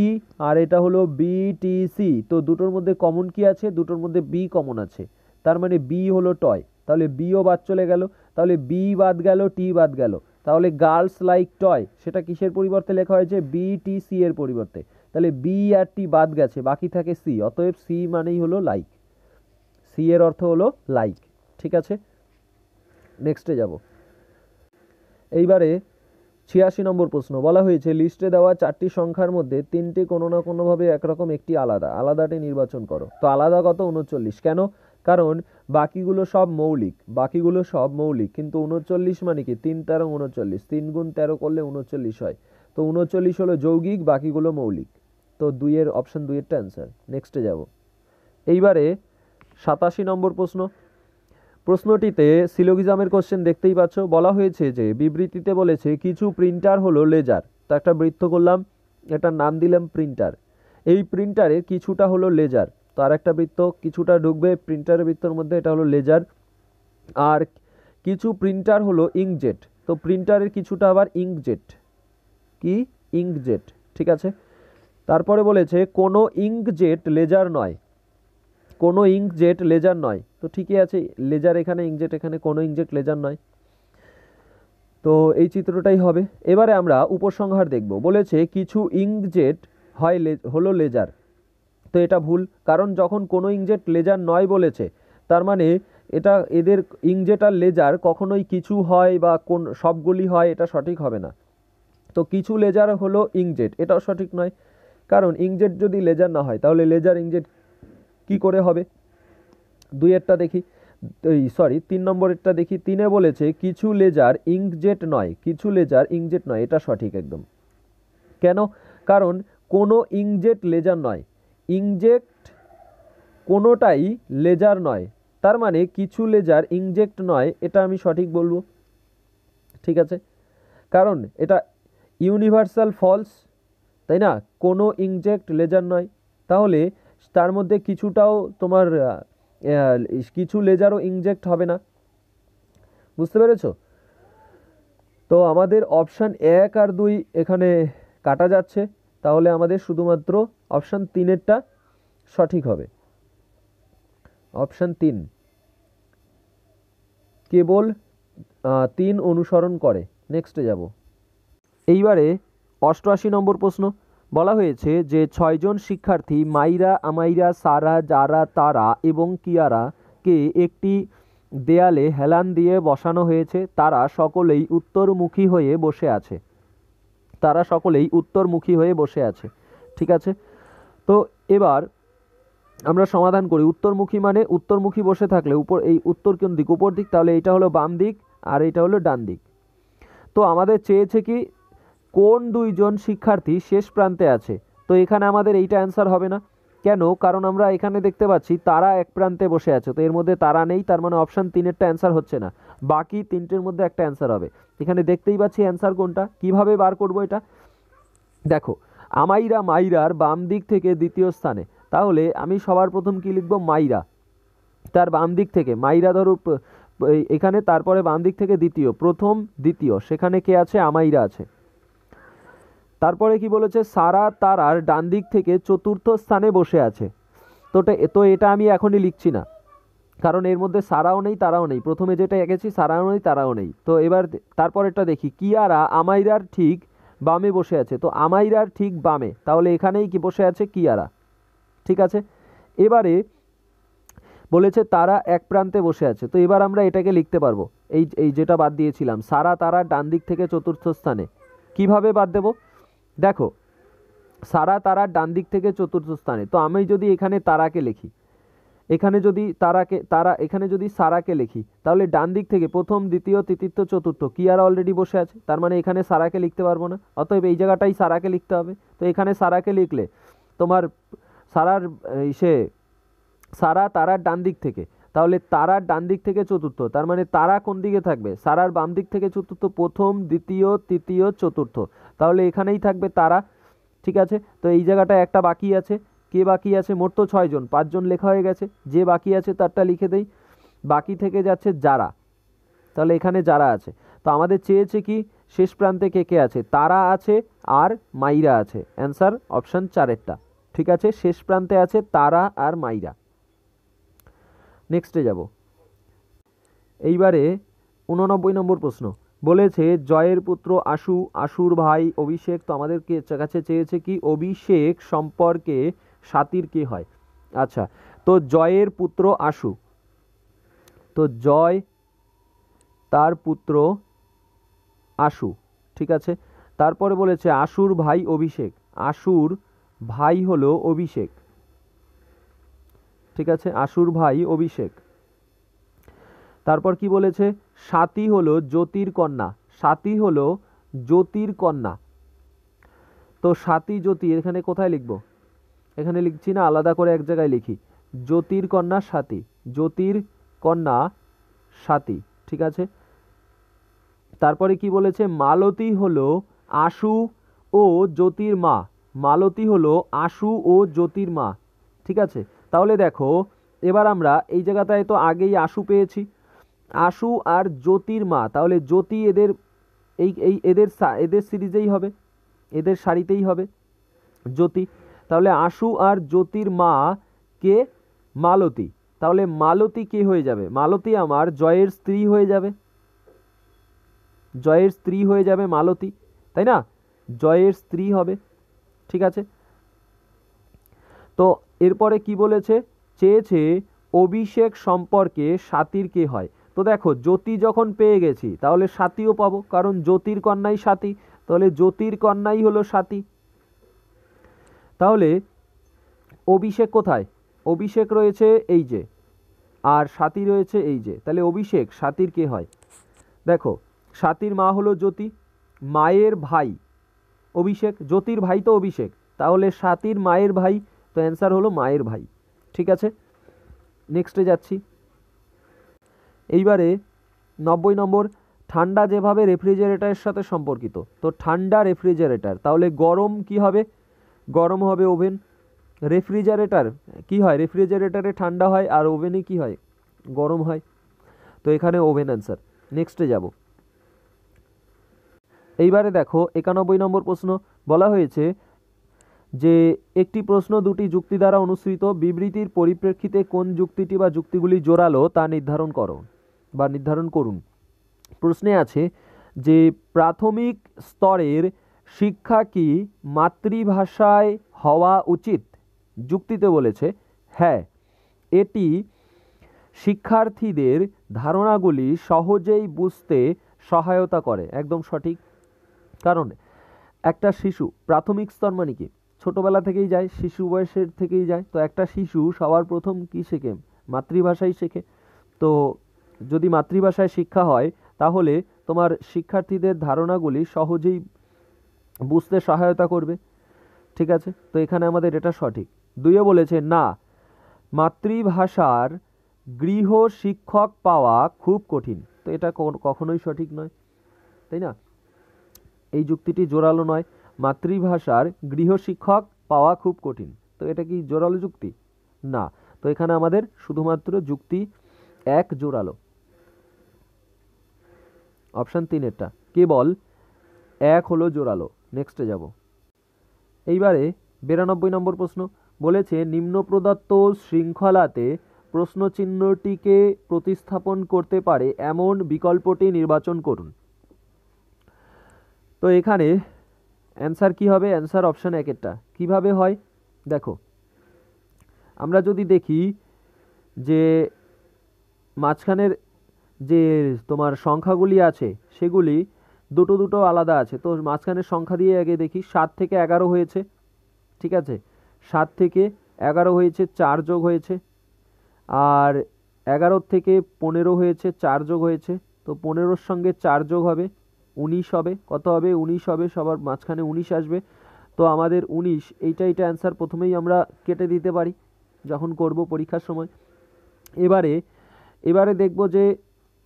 আর এটা হলো BTC, তো দুটোর মধ্যে কমন কি আছে, দুটোর মধ্যে বি কমন আছে, তার মানে বি হলো টয়, তাহলে বিও বাদ চলে গেল, তাহলে বি বাদ গেল, টি বাদ গেল, তাহলে গার্লস লাইক টয় সেটা কিসের পরিবর্তে লেখা হয়েছে, BTC এর পরিবর্তে, তাহলে বি আর টি বাদ গেছে, বাকি থাকে সি, অতএব সি মানেই হলো লাইক, সি এর অর্থ হলো লাইক। ঠিক আছে, নেক্সটে যাব। এইবারে 86 নম্বর প্রশ্ন, বলা হয়েছে লিস্টে দেওয়া 4টি সংখ্যার মধ্যে 3টি কোনো না কোনোভাবে একরকম, একটি আলাদা, আলাদাটি নির্বাচন করো। তো আলাদা কত? 39। কেন? কারণ বাকিগুলো সব মৌলিক, কিন্তু 39 মানে কি 3 13 39, 3 গুণ 13 করলে 39 হয়। তো 39 হলো যৌগিক, বাকিগুলো মৌলিক। তো অপশন 2 এরটা অ্যান্সার। নেক্সটে যাব। এইবারে 87 নম্বর প্রশ্ন, প্রশ্নটিতে সিলোগিজমের কোশ্চেন দেখতেই পাচ্ছ। বলা হয়েছে যে বিবৃতিতে বলেছে কিছু প্রিন্টার হলো লেজার। তো একটা বৃত্ত করলাম, এটার নাম দিলাম প্রিন্টার। এই প্রিন্টারের কিছুটা হলো লেজার। তো আর একটা বৃত্ত কিছুটা ঢুকবে প্রিন্টারের বৃত্তর মধ্যে, এটা হলো লেজার। আর কিছু প্রিন্টার হলো ইঙ্কজেট। তো প্রিন্টারের কিছুটা আবার ইঙ্কজেট। কি? ইঙ্কজেট। ঠিক আছে। তারপরে বলেছে কোনো ইঙ্কজেট লেজার নয়, কোনো ইঙ্কজেট লেজার নয়। তো ঠিকই আছে, লেজার এখানে, ইঙ্কজেট এখানে, কোনো ইঙ্কজেট লেজার নয়। তো এই চিত্রটাই হবে। এবারে আমরা উপসংহার দেখব। বলেছে কিছু ইঙ্কজেট হলো লেজার। তো এটা ভুল, কারণ যখন কোনো ইঙ্কজেট লেজার নয় বলেছে, তার মানে এদের ইঙ্কজেট আর লেজার কখনোই কিছু হয় বা সবগুলি হয়, এটা সঠিক হবে না। তো কিছু লেজার হলো ইঙ্কজেট, এটাও সঠিক নয়, কারণ ইঙ্কজেট যদি লেজার না হয় তাহলে লেজার ইঙ্কজেট কি করে হবে? 2 দেখি, 3 নম্বরেরটা দেখি। 3-এ বলেছে কিছু লেজার ইঙ্কজেট নয়, এটা সঠিক একদম। কেন? কারণ কোনো ইঙ্কজেট লেজার নয়, ইঙ্কজেট কোনোটাই লেজার নয়, তার মানে কিছু লেজার ইঙ্কজেট নয়, এটা আমি সঠিক বলবো। ঠিক আছে, কারণ এটা ইউনিভার্সাল ফলস, তাই না? কোনো ইঙ্কজেট লেজার নয়, তাহলে তার মধ্যে কিছুটাও তোমার কিছু লেজারও ইনজেক্ট হবে না। বুঝতে পেরেছো? তো আমাদের অপশান 1 আর 2 এখানে কাটা যাচ্ছে, তাহলে আমাদের শুধুমাত্র অপশান 3-এরটা সঠিক হবে। অপশান 3 কেবল 3 অনুসরণ করে। নেক্সটে যাব। এইবারে 88 নম্বর প্রশ্ন, বলা হয়েছে যে 6 জন শিক্ষার্থী মাইরা, আমাইরা, সারা, জারা, তারা এবং কিয়ারাকে একটি দেয়ালে হেলান দিয়ে বসানো হয়েছে। তারা সকলেই উত্তরমুখী হয়ে বসে আছে। ঠিক আছে, তো এবার আমরা সমাধান করি। উত্তরমুখী বসে থাকলে এই উত্তর কোন দিক? উপর দিক, তাহলে এইটা হলো বাম দিক আর এইটা হলো ডান দিক। তো আমাদের চেয়েছে কি কোন 2 জন শিক্ষার্থী শেষ প্রান্তে আছে। তো এখানে আমাদের এইটা অ্যান্সার হবে না। কেন? কারণ আমরা এখানে দেখতে পাচ্ছি তারা এক প্রান্তে বসে আছে, তো এর মধ্যে তারা নেই, তার মানে অপশান 3-এরটা অ্যান্সার হচ্ছে না। বাকি 3টের মধ্যে একটা অ্যান্সার হবে। এখানে দেখতেই পাচ্ছি অ্যান্সার কোনটা। কিভাবে বার করব এটা? দেখো, আমাইরা মাইরার বাম দিক থেকে দ্বিতীয় স্থানে, তাহলে আমি সবার প্রথম কি লিখব? মাইরা, তার বাম দিক থেকে মাইরা ধরো এখানে, তারপরে বাম দিক থেকে দ্বিতীয়, প্রথম দ্বিতীয়, সেখানে কে আছে? আমাইরা আছে। তারপরে কি বলেছে? সারা তারার ডান দিক থেকে চতুর্থ স্থানে বসে আছে। তো এটা আমি এখনই লিখছি না, কারণ এর মধ্যে সারাও নেই তারাও নেই। প্রথমে যেটা এঁকেছি সারাও নেই তারাও নেই। তো এবার তারপরেরটা দেখি, কিয়ারা আমাইরার ঠিক বামে বসে আছে। তো আমাইরার ঠিক বামে, তাহলে এখানেই কি বসে আছে? কিয়ারা। ঠিক আছে, এবারে বলেছে তারা এক প্রান্তে বসে আছে। তো এবার আমরা এটাকে লিখতে পারবো, এই যেটা বাদ দিয়েছিলাম, সারা তারার ডান দিক থেকে চতুর্থ স্থানে। কিভাবে বাদ দেব? দেখো, সারা তারার ডান দিক থেকে চতুর্থ স্থানে, তো আমি যদি এখানে তারাকে লিখি, এখানে যদি সারাকে লিখি, তাহলে ডান দিক থেকে প্রথম দ্বিতীয় তৃতীয় চতুর্থ কিয়ারা অলরেডি বসে আছে, তার মানে এখানে সারাকে লিখতে পারবো না, অতএব এই জায়গাটাই সারাকে লিখতে হবে। তো এখানে সারাকে লিখলে তোমার সারা তারার ডান দিক থেকে, তাহলে তারার ডান দিক থেকে চতুর্থ, তার মানে তারা কোন দিকে থাকবে? সারার বাম দিক থেকে চতুর্থ, প্রথম দ্বিতীয় তৃতীয় চতুর্থ, তাহলে এখানেই থাকবে তারা। ঠিক আছে, তো এই জায়গাটা একটা বাকি আছে। কে বাকি আছে? মোট তো 6 জন, 5 জন লেখা হয়ে গেছে, যে বাকি আছে তারটা লিখে দেই। বাকি থেকে যাচ্ছে যারা, তাহলে এখানে যারা আছে। তো আমাদের চেয়েছে কি শেষ প্রান্তে কে কে আছে? তারা আছে আর মাইরা আছে। অ্যান্সার অপশান 4-এরটা। ঠিক আছে, শেষ প্রান্তে আছে তারা আর মাইরা। নেক্সটে যাব। এইবারে 89 নম্বর প্রশ্ন, বলেছে জয়ের পুত্র আশু, আশুর ভাই অভিষেক। তো আমাদের কাছে চেয়েছে কি অভিষেক সম্পর্কে সাতির কে হয়? আচ্ছা, তো জয়ের পুত্র আশু, তো জয় তার পুত্র আশু, ঠিক আছে। তারপরে বলেছে আশুর ভাই অভিষেক, আশুর ভাই হলো অভিষেক, ঠিক আছে, আশুর ভাই অভিষেক। তারপর কি বলেছে, স্বাতী হলো জ্যোতির কন্যা, স্বাতী হলো জ্যোতির কন্যা। তো স্বাতী জ্যোতি এখানে কোথায় লিখবো, এখানে লিখছি না, আলাদা করে এক জায়গায় লিখি, জ্যোতির কন্যা স্বাতী, জ্যোতির কন্যা স্বাতী, ঠিক আছে। তারপরে কি বলেছে, মালতী হলো আশু ও জ্যোতির মা, মালতী হলো আশু ও জ্যোতির মা, ঠিক আছে। তাহলে দেখো এবার আমরা এই জায়গাটায় তো আগেই আশু পেয়েছি, আশু আর জ্যোতির মা, তাহলে জ্যোতি এদের এদের সিরিজেই হবে, এদের সারিতেই হবে জ্যোতি। তাহলে আশু আর জ্যোতির মা কে, মালতী। তাহলে মালতী কে হয়ে যাবে, মালতী আমার জয়ের স্ত্রী হয়ে যাবে, জয়ের স্ত্রী হয়ে যাবে মালতী, তাই না, জয়ের স্ত্রী হবে, ঠিক আছে। তো এরপরে কি বলেছে, চেয়েছে অভিষেক সম্পর্কে স্বাতীর কে হয়। তো দেখো জ্যোতি যখন পেয়ে গেছি তাহলে স্বাতীও পাবো, কারণ জ্যোতির কন্যাই স্বাতী, তাহলে জ্যোতির কন্যাই হলো স্বাতী। তাহলে অভিষেক কোথায়, অভিষেক রয়েছে এই যে, আর স্বাতী রয়েছে এই যে, তাহলে অভিষেক স্বাতীর কে হয়। দেখো স্বাতীর মা হলো জ্যোতি, মায়ের ভাই অভিষেক, জ্যোতির ভাই তো অভিষেক, তাহলে স্বাতীর মায়ের ভাই, তো অ্যান্সার হলো মায়ের ভাই, ঠিক আছে। নেক্সটে যাচ্ছি। এইবারে 90 নম্বর, ঠান্ডা যেভাবে রেফ্রিজারেটরের সাথে সম্পর্কিত, তো ঠান্ডা রেফ্রিজারেটর, তাহলে গরম কি হবে, গরম হবে ওভেন। রেফ্রিজারেটর কি হয়, রেফ্রিজারেটরে ঠান্ডা হয় আর ওভেনে কি হয়, গরম হয়, তো এখানে ওভেন অ্যান্সার। নেক্সটে যাব। এইবারে দেখো 91 নম্বর প্রশ্ন, বলা হয়েছে যে একটি প্রশ্ন দুটি যুক্তি দ্বারা অনুসৃত, বিবৃতির পরিপ্রেক্ষিতে কোন যুক্তিটি বা যুক্তিগুলি জোরালো তা নির্ধারণ করো বা নির্ধারণ করুন। প্রশ্নে আছে যে প্রাথমিক স্তরের শিক্ষা কি মাতৃভাষায় হওয়া উচিত, যুক্তিতে বলেছে হ্যাঁ, এটি শিক্ষার্থীদের ধারণাগুলি সহজেই বুঝতে সহায়তা করে, একদম সঠিক। কারণ একটা শিশু, প্রাথমিক স্তর মানে কি, ছোটবেলা থেকেই যায়, শিশু বয়সের থেকেই যায়, তো একটা শিশু সবার প্রথম কি শেখে, মাতৃভাষাই শেখে। তো যদি মাতৃভাষায় শিক্ষা হয় তাহলে তোমার শিক্ষার্থীদের ধারণাগুলি সহজেই বুঝতে সহায়তা করবে, ঠিক আছে। তো এখানে আমাদের এটা সঠিক। দুইয়ে বলেছে না, মাতৃভাষার গৃহ শিক্ষক পাওয়া খুব কঠিন, তো এটা কখনোই সঠিক নয়, তাই না, এই যুক্তিটি জোরালো নয়, মাতৃভাষার গৃহ শিক্ষক পাওয়া খুব কঠিন, তো এটা কি জোরালো যুক্তি না, তো এখানে আমাদের শুধুমাত্র যুক্তি এক জোরালো, অপশন 3 কেবল এক হলো জোরালো। নেক্সটে যাব। এইবারে 92 নম্বর প্রশ্ন, বলেছে নিম্ন প্রদত্ত শৃঙ্খলাতে প্রশ্নচিহ্নটিকে প্রতিস্থাপন করতে পারে এমন বিকল্পটি নির্বাচন করুন। তো এখানে অ্যান্সার কি হবে, অ্যান্সার অপশন 1 কিভাবে হয় দেখো, আমরা যদি দেখি যে মাঝখানের যে তোমার সংখ্যাগুলি আছে সেগুলি দুটো দুটো আলাদা আছে, তো মাঝখানের সংখ্যা দিয়ে আগে দেখি, 7 থেকে 11 হয়েছে, ঠিক আছে, 7 থেকে 11 হয়েছে, 4 যোগ হয়েছে, আর 11 থেকে 15 হয়েছে, 4 যোগ হয়েছে, তো 15-র সঙ্গে 4 যোগ হবে 19 হবে, কত হবে 19 হবে, সবার মাঝখানে 19 আসবে, তো আমাদের 19, এইটা অ্যান্সার প্রথমেই আমরা কেটে দিতে পারি যখন করব পরীক্ষার সময়। এবারে দেখব যে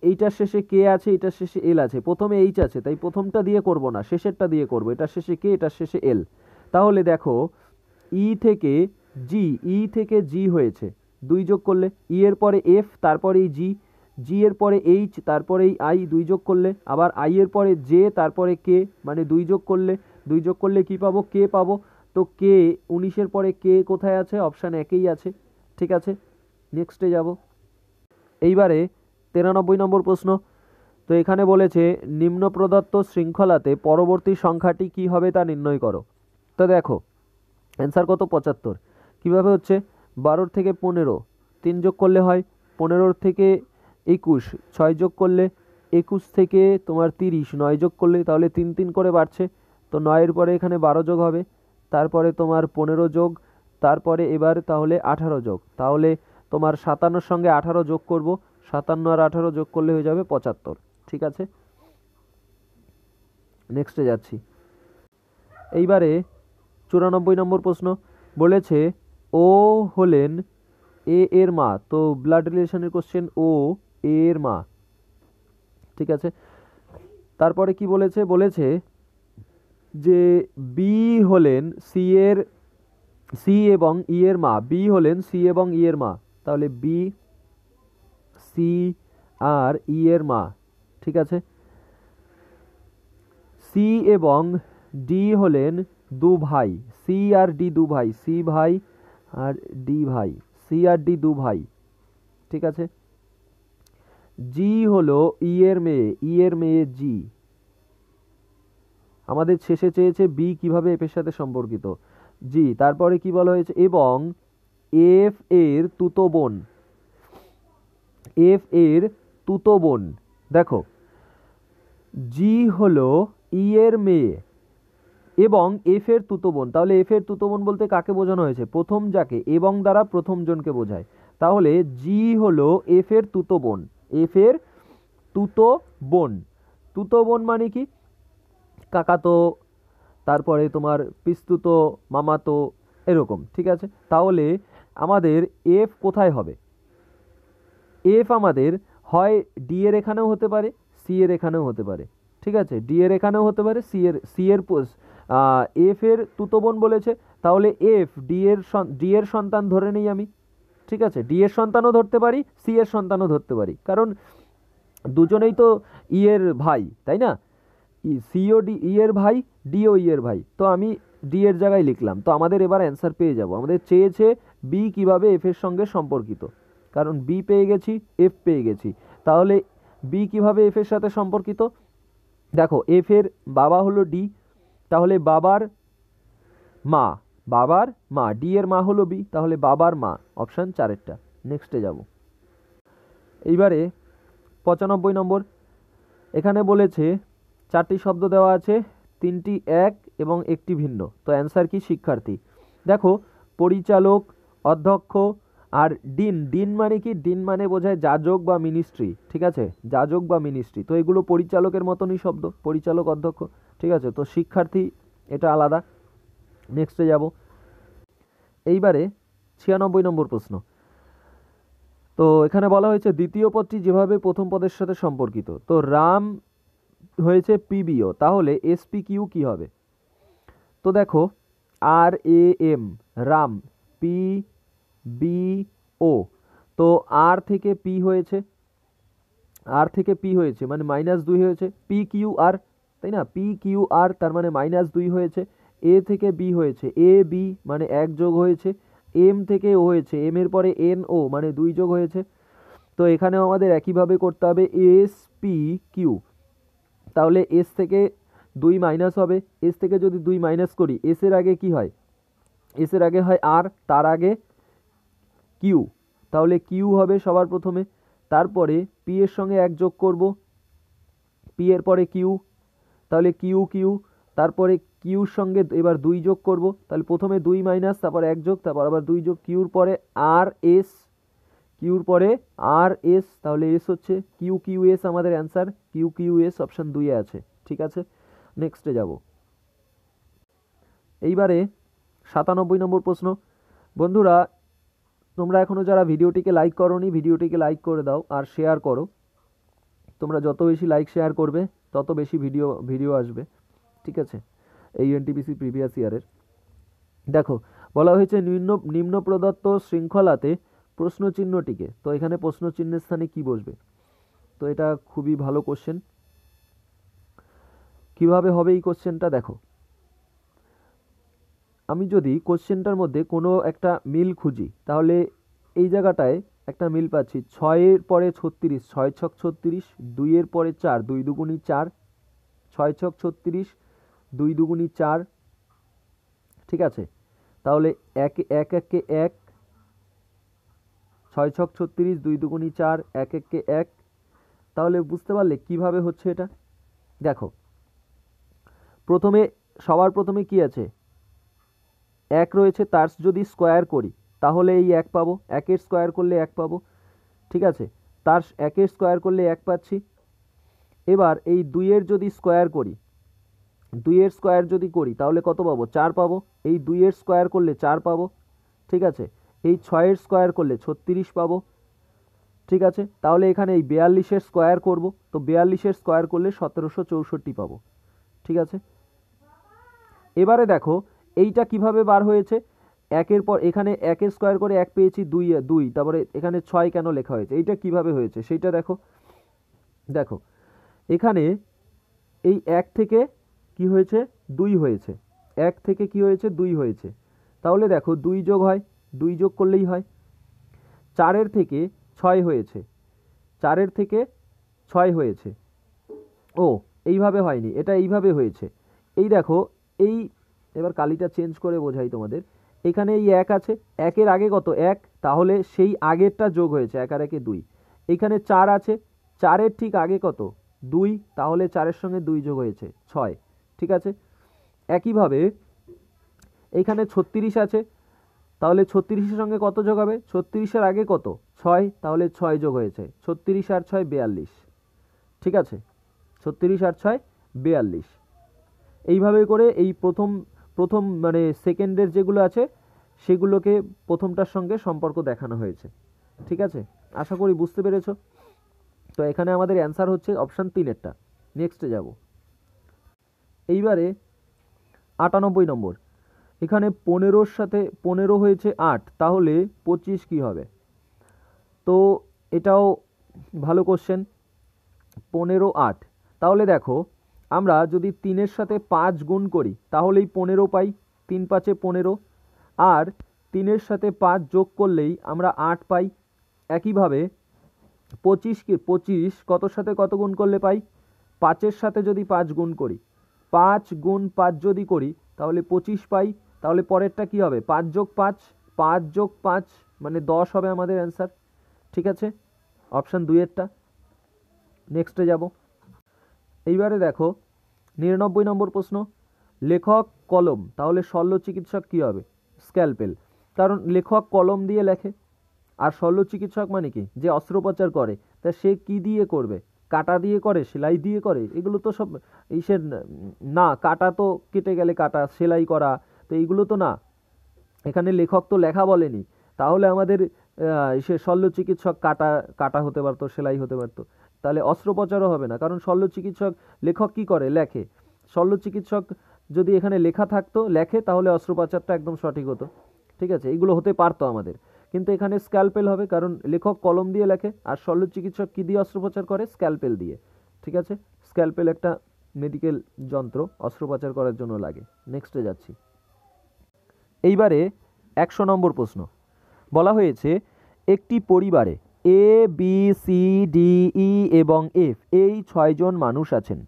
এইটার শেষে কে আছে, এটার শেষে এল আছে, প্রথমে এইচ আছে, তাই প্রথমটা দিয়ে করব না, শেষেরটা দিয়ে করব, এটার শেষে কে, এটার শেষে এল। তাহলে দেখো ই থেকে জি হয়েছে, 2 যোগ করলে ই এর পরে এফ, তারপরে জি, জি এর পরে এইচ, তারপরে আই, 2 যোগ করলে, আবার আই এর পরে জে, তারপরে কে, মানে 2 যোগ করলে কি পাবো, কে পাবো, তো কে 19-এর পরে কে কোথায় আছে, অপশান 1-এই আছে, ঠিক আছে। নেক্সটে যাব। এইবারে 93 নম্বর প্রশ্ন, তো এখানে বলেছে নিম্ন প্রদত্ত শৃঙ্খলাতে পরবর্তী সংখ্যাটি কি হবে তা নির্ণয় করো। তো দেখো অ্যান্সার কত, 75। কিভাবে হচ্ছে, 12 থেকে 15, 3 যোগ করলে হয়, 15 থেকে 21, 6 যোগ করলে 21 থেকে তোমার 30, 9 যোগ করলে তাহলে 3 3 করে বাড়ছে। তো 9-এর পরে এখানে 12 যোগ হবে, তারপরে তোমার 15 যোগ, তারপরে এবার তাহলে 18 যোগ। তাহলে তোমার 57-র সঙ্গে 18 যোগ করব, 57 আর 18 যোগ করলে হয়ে যাবে 75। ঠিক আছে, নেক্সটে যাচ্ছি। এইবারে 94 নম্বর প্রশ্ন বলেছে ও হলেন এ এর মা। তো ব্লাড রিলেশনের কোশ্চেন, ও এ এর মা। ঠিক আছে, তারপরে কি বলেছে, বলেছে যে বি হলেন সি এর, সি এবং ই এর মা। বি হলেন সি এবং ই এর মা, তাহলে বি সি আর ই এর মা। ঠিক আছে, সি এবং ডি হলেন দু ভাই। সি আর ডি দু ভাই, সি ভাই আর ডি ভাই, সি আর ডি দু ভাই। ঠিক আছে, জি হলো ই এর মেয়ে, ই এর মেয়ে জি। আমাদের শেষে চেয়েছে বি কিভাবে এফ এর সাথে সম্পর্কিত, জি। তারপরে কি বলা হয়েছে, এবং এফ এর তুতো বোন, এফ এর তুতো বোন। দেখো, জি হলো ই এর মেয়ে এবং এফ এর তুতো বোন। তাহলে এফ এর তুতো বোন বলতে কাকে বোঝানো হয়েছে, প্রথম যাকে, এবং দ্বারা প্রথম জনকে বোঝায়। তাহলে জি হলো এফ এর তুতো বোন, এফ এর তুতো বোন। তুতো বোন মানে কি, কাকাতো, তারপরে তোমার পিস্তুতো, মামাতো, এরকম। ঠিক আছে, তাহলে আমাদের এফ কোথায় হবে, এফ আমাদের হয় ডি এর এখানেও হতে পারে, সি এর এখানেও হতে পারে। ঠিক আছে, ডি এর এখানেও হতে পারে, সি এর এফ এর তুতো বোন বলেছে, তাহলে এফ ডি এর সন্তান ধরে নেই আমি। ঠিক আছে, ডি এর সন্তানও ধরতে পারি, সি এর সন্তানও ধরতে পারি, কারণ দুজনেই তো ই এর ভাই, তাই না? সিও ডি ই এর ভাই, ডিও ই এর ভাই, তো আমি ডি এর জায়গায় লিখলাম। তো আমাদের এবার অ্যান্সার পেয়ে যাব। আমাদের চেয়েছে বি কিভাবে এফ এর সঙ্গে সম্পর্কিত, কারণ বি পেয়ে গেছি, এফ পেয়ে গেছি, তাহলে বি কিভাবে এফ এর সাথে সম্পর্কিত। দেখো, এফ এর বাবা হলো ডি, তাহলে বাবার মা, বাবার মা, ডি এর মা হলো বি, তাহলে বাবার মা, অপশান 4-এরটা। নেক্সটে যাব। এইবারে 95 নম্বর, এখানে বলেছে 4টি শব্দ দেওয়া আছে, 3টি এক এবং একটি ভিন্ন। তো অ্যান্সার কি, শিক্ষার্থী। দেখো, পরিচালক, অধ্যক্ষ আর ডিন। ডিন মানে কি, ডিন মানে বোঝায় যাজক বা মিনিস্ট্রি। ঠিক আছে, যাজক বা মিনিস্ট্রি, তো এগুলো পরিচালকের মতনই শব্দ, পরিচালক, অধ্যক্ষ। ঠিক আছে, তো শিক্ষার্থী এটা আলাদা। নেক্সটে যাব। এইবারে 96 নম্বর প্রশ্ন। তো এখানে বলা হয়েছে দ্বিতীয় পদটি যেভাবে প্রথম পদের সাথে সম্পর্কিত। তো রাম হয়েছে পিবিও, তাহলে এসপি কিউ কি হবে। তো দেখো, R A M, Ram, P B O, তো আর থেকে পি হয়েছে, আর থেকে পি হয়েছে মানে -2 হয়েছে, পি কিউ আর, তাই না? পি কিউ আর তার মানে -2 হয়েছে। এ থেকে বি হয়েছে, এ বি মানে 1 যোগ হয়েছে। এম থেকে ও হয়েছে, এম এর পরে এন ও মানে 2 যোগ হয়েছে। তো এখানেও আমাদের একইভাবে করতে হবে, এস পি কিউ। তাহলে এস থেকে 2 মাইনাস হবে, এস থেকে যদি 2 মাইনাস করি, এস এর আগে কি হয়, এস এর আগে হয় আর, তার আগে কিউ, তাহলে কিউ হবে সবার প্রথমে। তারপরে পি এর সঙ্গে 1 যোগ করব, পি এর পরে কিউ, তাহলে কিউ কিউ। তারপরে কিউর সঙ্গে এবার 2 যোগ করব, তাহলে প্রথমে 2 মাইনাস, তারপর 1 যোগ, তারপর আবার 2 যোগ, কিউর পরে আর এস, কিউর পরে আর এস, তাহলে এস হচ্ছে কিউ কিউ এস। আমাদের answer Q Q S, option 2-এ আছে। ঠিক আছে, নেক্সটে যাব। এইবারে 97 নম্বর প্রশ্ন। বন্ধুরা, তোমরা এখনও যারা ভিডিওটিকে লাইক করোনি, ভিডিওটিকে লাইক করে দাও আর শেয়ার করো। তোমরা যত বেশি লাইক শেয়ার করবে তত বেশি ভিডিও আসবে। ঠিক আছে, এই এনটিপিসি প্রিভিয়াস ইয়ারের। দেখো, বলা হয়েছে নিম্ন প্রদত্ত শৃঙ্খলাতে প্রশ্নচিহ্নটিকে। তো এখানে প্রশ্নচিহ্নের স্থানে কি বসবে, তো এটা খুবই ভালো কোশ্চেন। কিভাবে হবে এই কোশ্চেনটা, দেখো, আমি যদি কোশ্চেনটার মধ্যে কোনো একটা মিল খুঁজি, তাহলে এই জায়গাটায় একটা মিল পাচ্ছি। 6-এর পরে 36, 6 ছক 36, 2-এর পরে 4, 2 দুগুণী 4, 6 ছক 36, 2 দুগুণী 4। ঠিক আছে, তাহলে এক এক এককে 1, 6 ছক 36, 2 দুগুণী 4, 1 এককে 1। তাহলে বুঝতে পারলে কিভাবে হচ্ছে এটা। দেখো প্রথমে সবার প্রথমে কি আছে, এক রয়েছে, তার যদি স্কোয়ার করি তাহলে এই এক পাবো, একের স্কোয়ার করলে এক পাবো, ঠিক আছে, তার একের স্কোয়ার করলে এক পাচ্ছি। এবার এই দুইয়ের যদি স্কোয়ার করি, দুইয়ের স্কোয়ার যদি করি তাহলে কত পাবো, চার পাবো। এই দুইয়ের স্কোয়ার করলে চার পাবো, ঠিক আছে। এই ছয়ের স্কোয়ার করলে 36 পাবো, ঠিক আছে। তাহলে এখানে এই 42-এর স্কোয়ার করব, তো 42-এর স্কোয়ার করলে 1764 পাবো, ঠিক আছে। এবারে দেখো এইটা কিভাবে বার হয়েছে, একের পর এখানে একের স্কোয়ার করে এক পেয়েছি, দুই, তারপরে এখানে 6 কেন লেখা হয়েছে, এইটা কিভাবে হয়েছে সেইটা দেখো। দেখো এখানে এই এক থেকে কি হয়েছে, দুই হয়েছে, এক থেকে কি হয়েছে, দুই হয়েছে। তাহলে দেখো দুই যোগ হয়, দুই যোগ করলেই হয়। চারের থেকে 6 হয়েছে, চারের থেকে 6 হয়েছে। ও এইভাবে হয়নি, এটা এইভাবে হয়েছে। এই দেখো এই, এবার কালিটা চেঞ্জ করে বোঝাই তোমাদের। এখানে এই এক আছে, একের আগে কত, এক, তাহলে সেই আগেরটা যোগ হয়েছে, এক আর একে দুই। এখানে চার আছে, চারের ঠিক আগে কত, দুই, তাহলে চারের সঙ্গে দুই যোগ হয়েছে 6, ঠিক আছে। একইভাবে এইখানে 36 আছে, তাহলে 36-এর সঙ্গে কত যোগ হবে, 36-এর আগে কত, 6, তাহলে 6 যোগ হয়েছে, 36 আর 6 42, ঠিক আছে, 36 আর 6 42। এইভাবে করে এই প্রথম প্রথম মানে সেকেন্ডের যেগুলো আছে সেগুলোকে প্রথমটার সঙ্গে সম্পর্ক দেখানো হয়েছে, ঠিক আছে। আশা করি বুঝতে পেরেছো। তো এখানে আমাদের অ্যান্সার হচ্ছে অপশান 3-এরটা। নেক্সটে যাব। এইবারে 98 নম্বর, এখানে 15-র সাথে 15 হয়েছে 8, তাহলে 25 কি হবে। তো এটাও ভালো কোশ্চেন, 15 8, তাহলে দেখো আমরা যদি 3-এর সাথে 5 গুণ করি তাহলেই 15 পাই, 3 5 15, আর 3-এর সাথে 5 যোগ করলেই আমরা 8 পাই। একইভাবে 25 কতর সাথে কত গুণ করলে পাই, 5-এর সাথে যদি 5 গুণ করি, 5 গুণ 5 যদি করি তাহলে 25 পাই। তাহলে পরেরটা কি হবে, 5 যোগ 5, 5 যোগ 5 মানে 10 হবে আমাদের অ্যান্সার, ঠিক আছে, অপশান 2-এরটা। নেক্সটে যাব। এইবারে দেখো 99 নম্বর প্রশ্ন, লেখক কলম, তাহলে শল্য চিকিৎসক কি হবে, স্ক্যালপেল, কারণ লেখক কলম দিয়ে লেখে, আর শল্য চিকিৎসক মানে কি, যে অস্ত্রোপচার করে, তা সে কি দিয়ে করবে, কাটা দিয়ে করে, সেলাই দিয়ে করে, এগুলো তো সব ইসের না, কাটা তো কেটে গেলে কাটা, সেলাই করা তো এইগুলো তো না। এখানে লেখক তো লেখা বলেনি, তাহলে আমাদের সে শল্য চিকিৎসক কাটা কাটা হতে পারতো, সেলাই হতে পারতো, তাহলে অস্ত্রোপচারও হবে না, কারণ শল্য চিকিৎসক, লেখক কি করে, লেখে। শল্য চিকিৎসক যদি এখানে লেখা থাকতো, লেখে, তাহলে অস্ত্রোপচারটা একদম সঠিক হতো, ঠিক আছে, এইগুলো হতে পারতো আমাদের। কিন্তু এখানে স্ক্যালপেল হবে, কারণ লেখক কলম দিয়ে লেখে, আর শল্য চিকিৎসক কি দিয়ে অস্ত্রোপচার করে, স্ক্যালপেল দিয়ে, ঠিক আছে। স্ক্যালপেল একটা মেডিকেল যন্ত্র, অস্ত্রোপচার করার জন্য লাগে। নেক্সটে যাচ্ছি। এইবারে 100 নম্বর প্রশ্ন, বলা হয়েছে একটি পরিবারে A B C D E এবং এফ এই 6 জন মানুষ আছেন।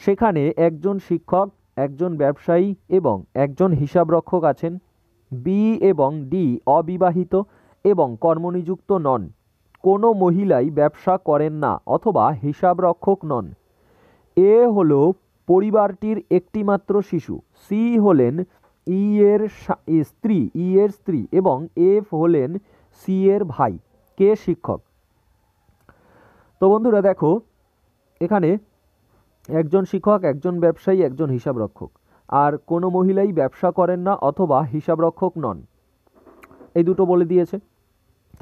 সেখানে একজন শিক্ষক, একজন ব্যবসায়ী এবং একজন হিসাবরক্ষক আছেন। বি এবং ডি অবিবাহিত এবং কর্মনিযুক্ত নন। কোনো মহিলাই ব্যবসা করেন না অথবা হিসাবরক্ষক নন। এ হলো পরিবারটির একটিমাত্র শিশু। সি হলেন ই এর স্ত্রী এবং এফ হলেন সি এর ভাই। কে শিক্ষক। তো বন্ধুরা দেখো এখানে একজন শিক্ষক, একজন ব্যবসায়ী, একজন হিসাবরক্ষক, আর কোনো মহিলাই ব্যবসা করেন না অথবা হিসাবরক্ষক নন, এই দুটো বলে দিয়েছে।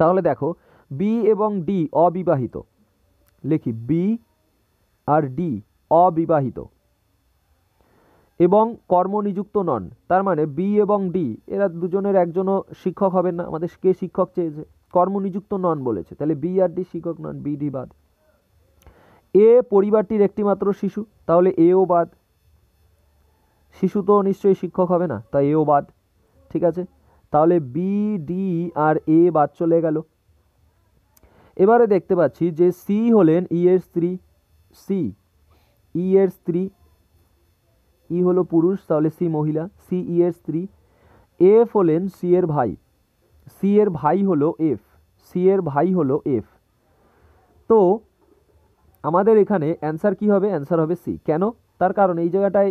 তাহলে দেখো বি এবং ডি অবিবাহিত, লিখি বি আর ডি অবিবাহিত এবং কর্মনিযুক্ত নন, তার মানে বি এবং ডি এরা দুজনের একজনও শিক্ষক হবেন না, আমাদের কে শিক্ষক চেয়েছে, কর্মনিযুক্ত নন বলেছে, তাহলে বি আর ডি শিক্ষক নন, বি ডি বাদ। এ পরিবারটির একটিমাত্র শিশু, তাহলে এও বাদ, শিশু তো নিশ্চয়ই শিক্ষক হবে না, তাই এও বাদ, ঠিক আছে। তাহলে বি ডি আর এ বাদ চলে গেল। এবারে দেখতে পাচ্ছি যে সি হলেন ই এর স্ত্রী, সি ই এর স্ত্রী, ই হলো পুরুষ, তাহলে সি মহিলা, সি ই এর স্ত্রী। এফ হলেন সি এর ভাই, সি এর ভাই হলো এফ, সি এর ভাই হলো এফ। তো আমাদের এখানে অ্যান্সার কি হবে? অ্যান্সার হবে সি। কেন? তার কারণ এই জায়গাটায়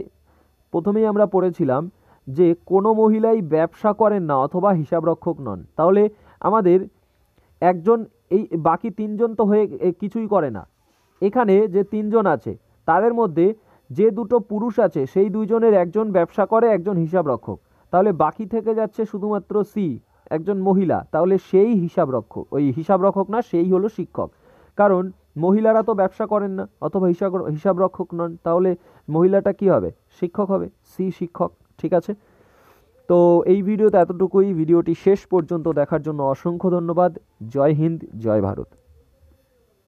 প্রথমেই আমরা পড়েছিলাম যে কোনো মহিলাই ব্যবসা করেন না অথবা হিসাবরক্ষক নন। তাহলে আমাদের একজন, এই বাকি তিনজন তো হয়ে কিছুই করে না। এখানে যে তিনজন আছে তাদের মধ্যে যে দুটো পুরুষ আছে সেই দুইজনের একজন ব্যবসা করে, একজন হিসাবরক্ষক। তাহলে বাকি থেকে যাচ্ছে শুধুমাত্র সি, একজন মহিলা। তাহলে সেই হিসাবরক্ষক, ওই হিসাবরক্ষক না, সেই হলো শিক্ষক। কারণ মহিলারা তো ব্যবসা করেন না অথবা হিসাবরক্ষক নন, তাহলে মহিলাটা কি হবে? শিক্ষক হবে, সি শিক্ষক। ঠিক আছে, তো এই ভিডিওতে এতটুকুই। ভিডিওটি শেষ পর্যন্ত দেখার জন্য অসংখ্য ধন্যবাদ। জয় হিন্দ, জয় ভারত।